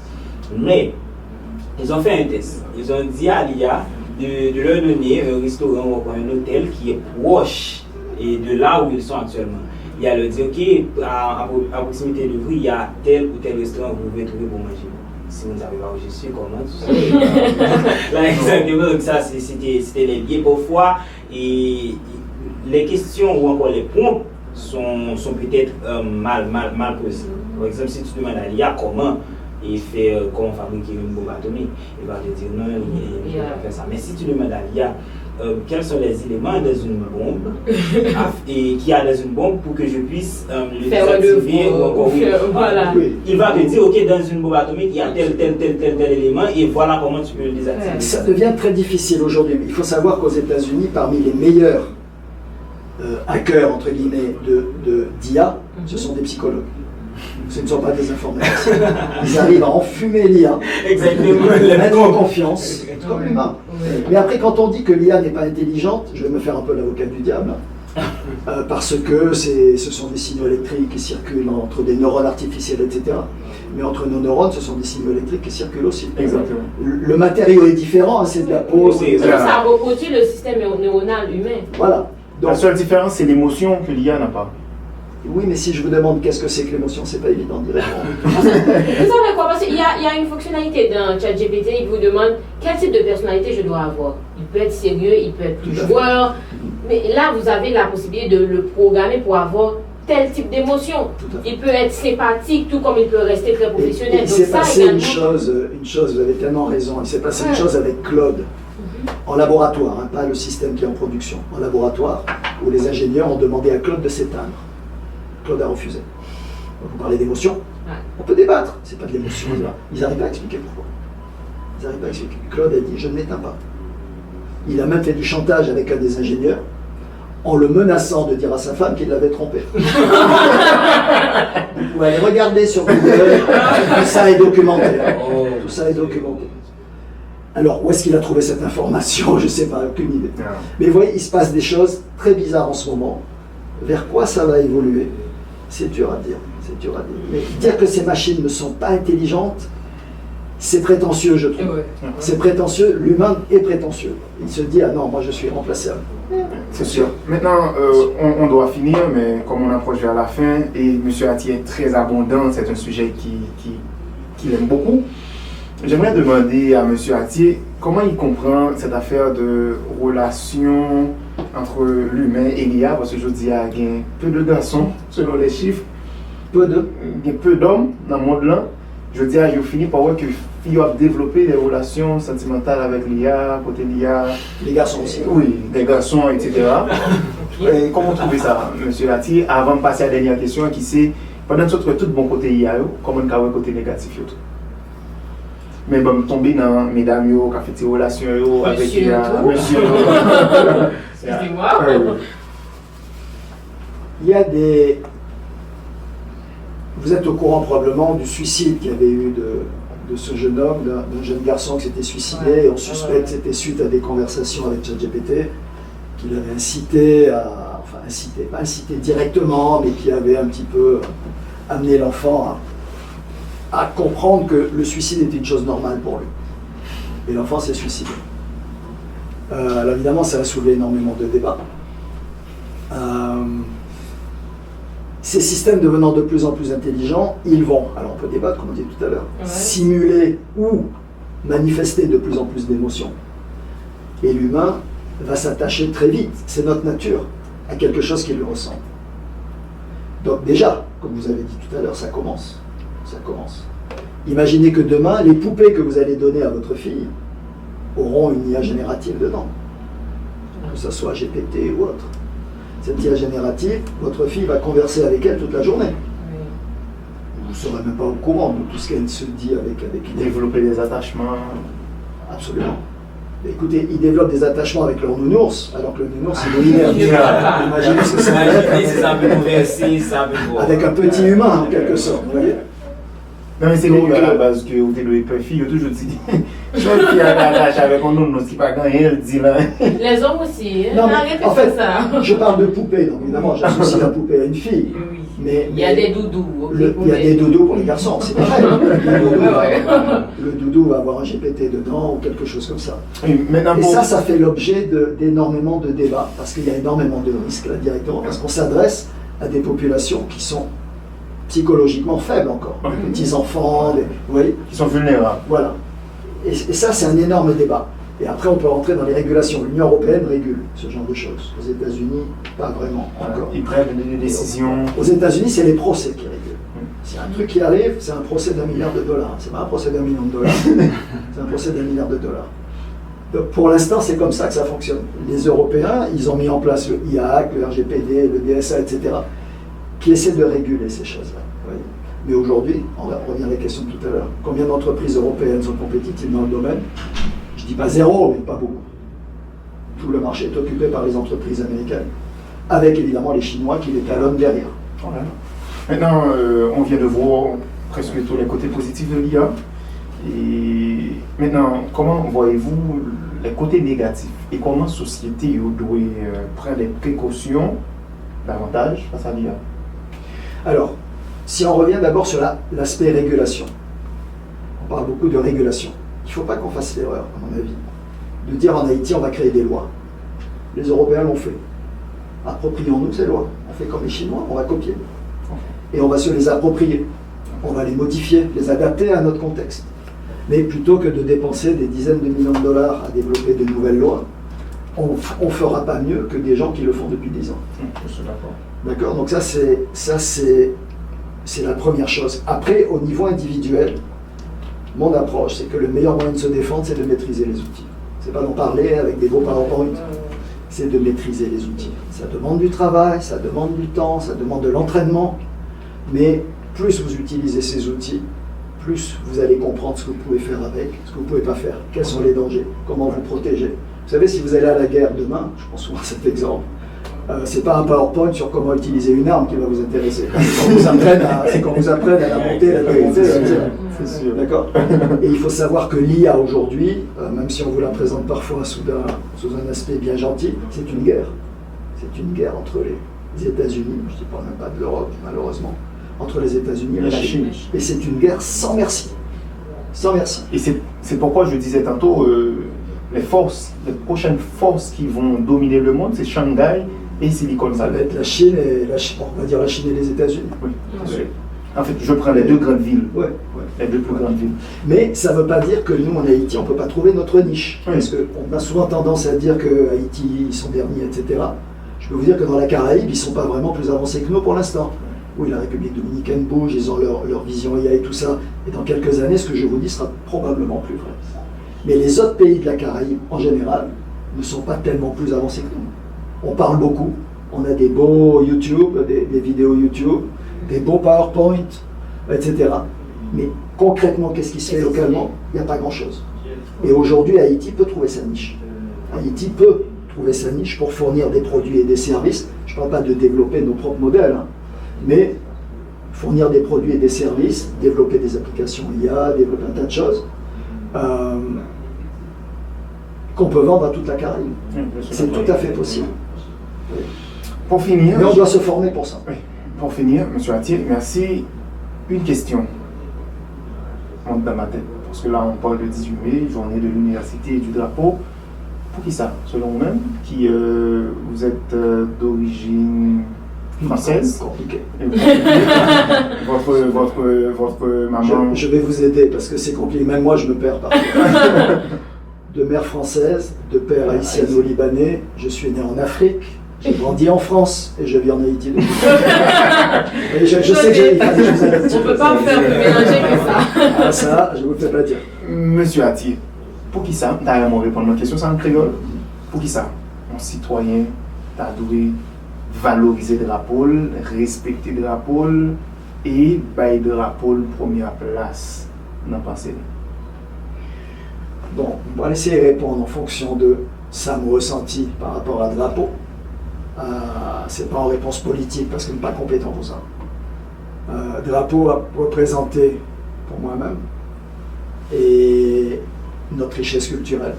Mais, ils ont fait un test. Ils ont dit à l'IA de leur donner un restaurant ou un hôtel qui est proche et de là où ils sont actuellement. Il a leur dit, ok, à proximité de vous, il y a tel ou tel restaurant que vous pouvez trouver pour manger. Si vous ne savez pas où je suis, comment tout ça? Là, exactement, donc ça, c'était les biais parfois. Et les questions ou encore les points sont peut-être mal posés. Par exemple, si tu demandes à l'IA comment comment fabriquer une bombe atomique, il va te dire non, il ne peut pas faire ça. Mais si tu demandes à l'IA quels sont les éléments dans une bombe et qu'il y a dans une bombe pour que je puisse le désactiver ou encore voilà. Il va te dire ok, dans une bombe atomique il y a tel élément et voilà comment tu peux le désactiver. Ça devient très difficile aujourd'hui. Il faut savoir qu'aux États-Unis, parmi les meilleurs hackers entre guillemets d'IA, ce sont des psychologues. Ce ne sont pas des informaticiens. Ils arrivent à enfumer l'IA, exactement, mettre en confiance, comme l'humain. Mais après, quand on dit que l'IA n'est pas intelligente, je vais me faire un peu l'avocat du diable, parce que ce sont des signaux électriques qui circulent entre des neurones artificiels, etc. Mais entre nos neurones, ce sont des signaux électriques qui circulent aussi. Exactement. Le matériau est différent, hein, c'est de la peau. Ça reproduit le système neuronal humain. Voilà. Donc, la seule différence, c'est l'émotion que l'IA n'a pas. Oui, mais si je vous demande qu'est-ce que c'est que l'émotion, c'est pas évident de répondre. Vous savez quoi? Parce qu'il y a une fonctionnalité dans ChatGPT, il vous demande quel type de personnalité je dois avoir. Il peut être sérieux, il peut être plus joueur. Mais là, vous avez la possibilité de le programmer pour avoir tel type d'émotion. Il peut être sympathique, tout comme il peut rester très professionnel. Il s'est passé une chose, vous avez tellement raison, il s'est passé une chose avec Claude. En laboratoire, hein, pas le système qui est en production. En laboratoire, où les ingénieurs ont demandé à Claude de s'éteindre. Claude a refusé. Vous parlez d'émotion, on peut débattre, c'est pas de l'émotion. Ils n'arrivent pas à expliquer pourquoi. Ils n'arrivent pas à expliquer. Claude a dit je ne m'éteins pas. Il a même fait du chantage avec un des ingénieurs en le menaçant de dire à sa femme qu'il l'avait trompé. Vous pouvez aller regarder sur Google, tout ça est documenté. Tout ça est documenté. Alors, où est-ce qu'il a trouvé cette information? Je ne sais pas, aucune idée. Mais vous voyez, il se passe des choses très bizarres en ce moment. Vers quoi ça va évoluer? C'est dur à dire. C'est dur à dire. Mais dire que ces machines ne sont pas intelligentes, c'est prétentieux, je trouve. C'est prétentieux. L'humain est prétentieux. Il se dit, ah non, moi je suis remplaçable. C'est sûr. Maintenant, on doit finir, mais comme on approche vers la fin, et M. Attier est très abondant, c'est un sujet qu'il aime beaucoup. J'aimerais demander à M. Attier comment il comprend cette affaire de relation entre l'humain et l'IA, parce que je dis qu'il y a peu de garçons, selon les chiffres, il y a peu d'hommes dans le monde là. Je dis qu'il finit par voir que les filles ont développé des relations sentimentales avec l'IA, côté l'IA. Les garçons aussi. Oui, des garçons, etc. Et comment vous trouvez ça, M. Attier, avant de passer à la dernière question, qui c'est, pendant tout bon côté IA, comment on a côté négatif? Mais bon, tomber dans mesdames qui ont fait des relations avec monsieur. Excusez-moi. Il y a des. Vous êtes au courant probablement du suicide qu'il y avait eu de ce jeune homme, d'un jeune garçon qui s'était suicidé. Et on suspecte que c'était suite à des conversations avec ChatGPT qu'il avait incité à. Enfin, pas incité directement, mais qui avait un petit peu amené l'enfant à comprendre que le suicide était une chose normale pour lui. Et l'enfant s'est suicidé. Alors évidemment, ça a soulevé énormément de débats. Ces systèmes devenant de plus en plus intelligents, ils vont, alors on peut débattre, comme on dit tout à l'heure, simuler ou manifester de plus en plus d'émotions. Et l'humain va s'attacher très vite, c'est notre nature, à quelque chose qui lui ressemble. Donc déjà, comme vous avez dit tout à l'heure, ça commence. Ça commence. Imaginez que demain, les poupées que vous allez donner à votre fille auront une IA générative dedans, que ce soit GPT ou autre. Cette IA générative, votre fille va converser avec elle toute la journée. Vous ne serez même pas au courant de tout ce qu'elle se dit avec Développer des attachements. Absolument. Mais écoutez, ils développent des attachements avec leur nounours, alors que le nounours est binaire. Imaginez ce que ça va être C'est un peu conversé, c'est un peu avec un petit humain, en quelque sorte. Vous voyez. Non, mais c'est lui à la base que vous êtes le fille, toujours dit. Je suis une fille à l'attache avec un nounours qui pas gagné, elle dit là. Les hommes aussi, Non, mais arrêtez en fait, ça. je parle de poupée, donc évidemment j'associe la poupée à une fille. Oui. Mais Il y a des doudous. il y a des doudous pour les garçons, c'est pareil. Le doudou va avoir un GPT dedans ou quelque chose comme ça. Oui, maintenant, Et ça fait l'objet d'énormément de débats, parce qu'il y a énormément de risques là directement, parce qu'on s'adresse à des populations qui sont psychologiquement faibles encore, des petits-enfants, vous voyez. qui sont vulnérables. Voilà. Et ça, c'est un énorme débat. Et après, on peut rentrer dans les régulations. L'Union européenne régule ce genre de choses. Aux États-Unis, pas vraiment encore. Ils prennent des décisions. Aux États-Unis, c'est les procès qui régulent. C'est un truc qui arrive, c'est un procès d'1 milliard de dollars. C'est pas un procès d'1 million de dollars, c'est un procès d'1 milliard de dollars. Donc, pour l'instant, c'est comme ça que ça fonctionne. Les Européens, ils ont mis en place le IAC, le RGPD, le DSA, etc., qui essaient de réguler ces choses-là. Voyez. Mais aujourd'hui, on va revenir à la question de tout à l'heure, combien d'entreprises européennes sont compétitives dans le domaine? Je ne dis pas zéro, mais pas beaucoup. Tout le marché est occupé par les entreprises américaines, avec évidemment les Chinois qui les talonnent derrière. Voilà. Maintenant, on vient de voir presque tous les côtés positifs de l'IA. Et maintenant, comment voyez-vous les côtés négatifs? Et comment la société doit prendre des précautions davantage face à l'IA? Alors, si on revient d'abord sur l'aspect régulation, on parle beaucoup de régulation. Il ne faut pas qu'on fasse l'erreur, à mon avis, de dire en Haïti on va créer des lois. Les Européens l'ont fait. Approprions-nous ces lois. On fait comme les Chinois, on va copier. Et on va se les approprier. On va les modifier, les adapter à notre contexte. Mais plutôt que de dépenser des dizaines de millions de dollars à développer de nouvelles lois, on ne fera pas mieux que des gens qui le font depuis 10 ans. Je suis d'accord. D'accord? Donc ça c'est la première chose. Après, au niveau individuel, mon approche, c'est que le meilleur moyen de se défendre, c'est de maîtriser les outils. C'est pas d'en parler avec des beaux PowerPoint, c'est de maîtriser les outils. Ça demande du travail, ça demande du temps, ça demande de l'entraînement, mais plus vous utilisez ces outils, plus vous allez comprendre ce que vous pouvez faire avec, ce que vous ne pouvez pas faire, quels sont les dangers, comment vous protéger. Vous savez, si vous allez à la guerre demain, je prends souvent cet exemple, c'est pas un PowerPoint sur comment utiliser une arme qui va vous intéresser. C'est qu'on vous apprenne à la monter, la démonter, C'est sûr. D'accord. Et il faut savoir que l'IA aujourd'hui, même si on vous la présente parfois sous un aspect bien gentil, c'est une guerre. C'est une guerre entre les États-Unis, je ne parle même pas de l'Europe, malheureusement, entre les États-Unis et la Chine. Et c'est une guerre sans merci. Sans merci. Et c'est pourquoi je disais tantôt, les prochaines forces qui vont dominer le monde, c'est Shanghai et Silicon Ça va Valley. être la Chine et on va dire la Chine et les États-Unis. Oui, c'est sûr. En fait, je prends les deux grandes villes, Ouais. les deux plus grandes villes. Mais ça ne veut pas dire que nous, en Haïti, on ne peut pas trouver notre niche. Oui. Parce qu'on a souvent tendance à dire que Haïti, ils sont derniers, etc. Je peux vous dire que dans la Caraïbe, ils ne sont pas vraiment plus avancés que nous pour l'instant. Oui, la République dominicaine bouge, ils ont leur vision IA et tout ça. Et dans quelques années, ce que je vous dis sera probablement plus vrai. Mais les autres pays de la Caraïbe, en général, ne sont pas tellement plus avancés que nous. On parle beaucoup, on a des beaux YouTube, des vidéos YouTube, des beaux PowerPoint, etc. Mais concrètement, qu'est-ce qui se fait localement? Il n'y a pas grand-chose. Et aujourd'hui, Haïti peut trouver sa niche. Haïti peut trouver sa niche pour fournir des produits et des services. Je ne parle pas de développer nos propres modèles, mais fournir des produits et des services, développer des applications IA, développer un tas de choses qu'on peut vendre à toute la Caraïbe. C'est tout à fait possible. Pour finir, Mais on doit se former pour ça. oui, pour finir, M. Attier, merci. Une question. monte dans ma tête. Parce que là, on parle de 18 mai, journée de l'université et du drapeau. Pour qui ça, selon vous-même, qui vous êtes d'origine française? Compliqué. Votre maman... Je vais vous aider parce que c'est compliqué. Même moi, je me perds parfois. De mère française, de père haïtiano-libanais, je suis né en Afrique. J'ai grandi en France et je vis en Haïti depuis. Et je sais que je vous ai dit. On ne peut pas faire plus mélanger que ça. Ah, ça, je ne vous le fais pas dire. Monsieur Ati, pour qui ça? D'ailleurs, on répond à ma question, c'est en créole. Pour qui ça? Un citoyen, t'as doué valoriser le drapeau, respecter le drapeau et bailler le drapeau première place dans la pensée. Bon, on va essayer de répondre en fonction de ça me ressenti par rapport à drapeau. C'est pas en réponse politique parce que je ne suis pas compétent pour ça. Drapeau a représenté pour moi-même et notre richesse culturelle,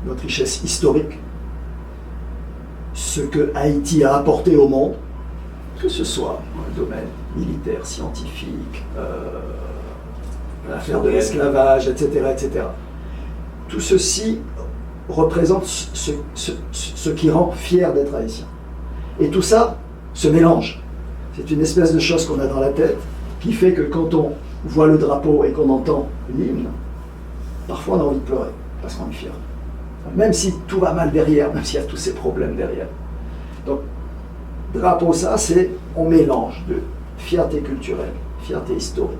notre richesse historique, ce que Haïti a apporté au monde, que ce soit dans le domaine militaire, scientifique, l'affaire de l'esclavage, etc., etc. Tout ceci représente ce qui rend fier d'être haïtien. Et tout ça se mélange. C'est une espèce de chose qu'on a dans la tête qui fait que quand on voit le drapeau et qu'on entend l'hymne, parfois on a envie de pleurer parce qu'on est fier. Même si tout va mal derrière, même s'il y a tous ces problèmes derrière. Donc, drapeau, ça, c'est on mélange de fierté culturelle, fierté historique,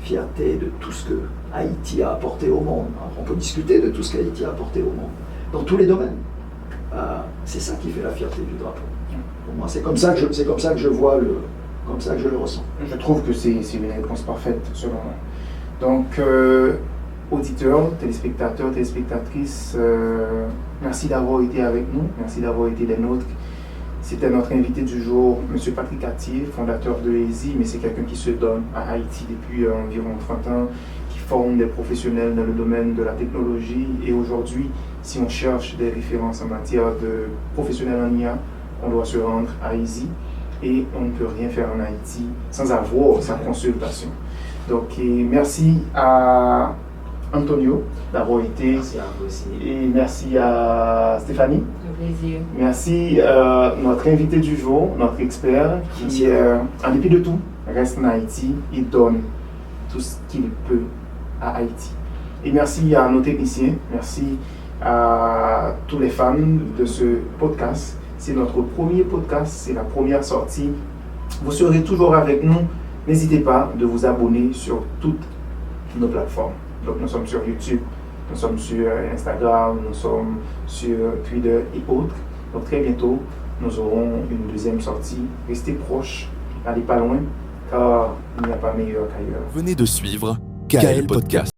fierté de tout ce que Haïti a apporté au monde. Alors, on peut discuter de tout ce qu'Haïti a apporté au monde, dans tous les domaines. C'est ça qui fait la fierté du drapeau. Pour moi, c'est comme ça que je vois comme ça que je le ressens. Je trouve que c'est une réponse parfaite, selon moi. Donc, auditeurs, téléspectateurs, téléspectatrices, merci d'avoir été avec nous, merci d'avoir été des nôtres. C'était notre invité du jour, M. Patrick Atier, fondateur de ESI, mais c'est quelqu'un qui se donne à Haïti depuis environ 30 ans, qui forme des professionnels dans le domaine de la technologie. Et aujourd'hui, si on cherche des références en matière de professionnels en IA, on doit se rendre à ESI et on ne peut rien faire en Haïti sans avoir sa consultation. Donc, merci à Antonio d'avoir été. Merci à vous aussi. Et merci à Stéphanie. Un plaisir. Merci à notre invité du jour, notre expert, qui, en dépit de tout, reste en Haïti et donne tout ce qu'il peut à Haïti. Et merci à nos techniciens, merci à tous les fans de ce podcast. C'est notre premier podcast, c'est la première sortie. Vous serez toujours avec nous. N'hésitez pas de vous abonner sur toutes nos plateformes. Donc nous sommes sur YouTube, nous sommes sur Instagram, nous sommes sur Twitter et autres. Donc très bientôt, nous aurons une deuxième sortie. Restez proches, n'allez pas loin, car il n'y a pas meilleur qu'ailleurs. Venez de suivre KL Podcast.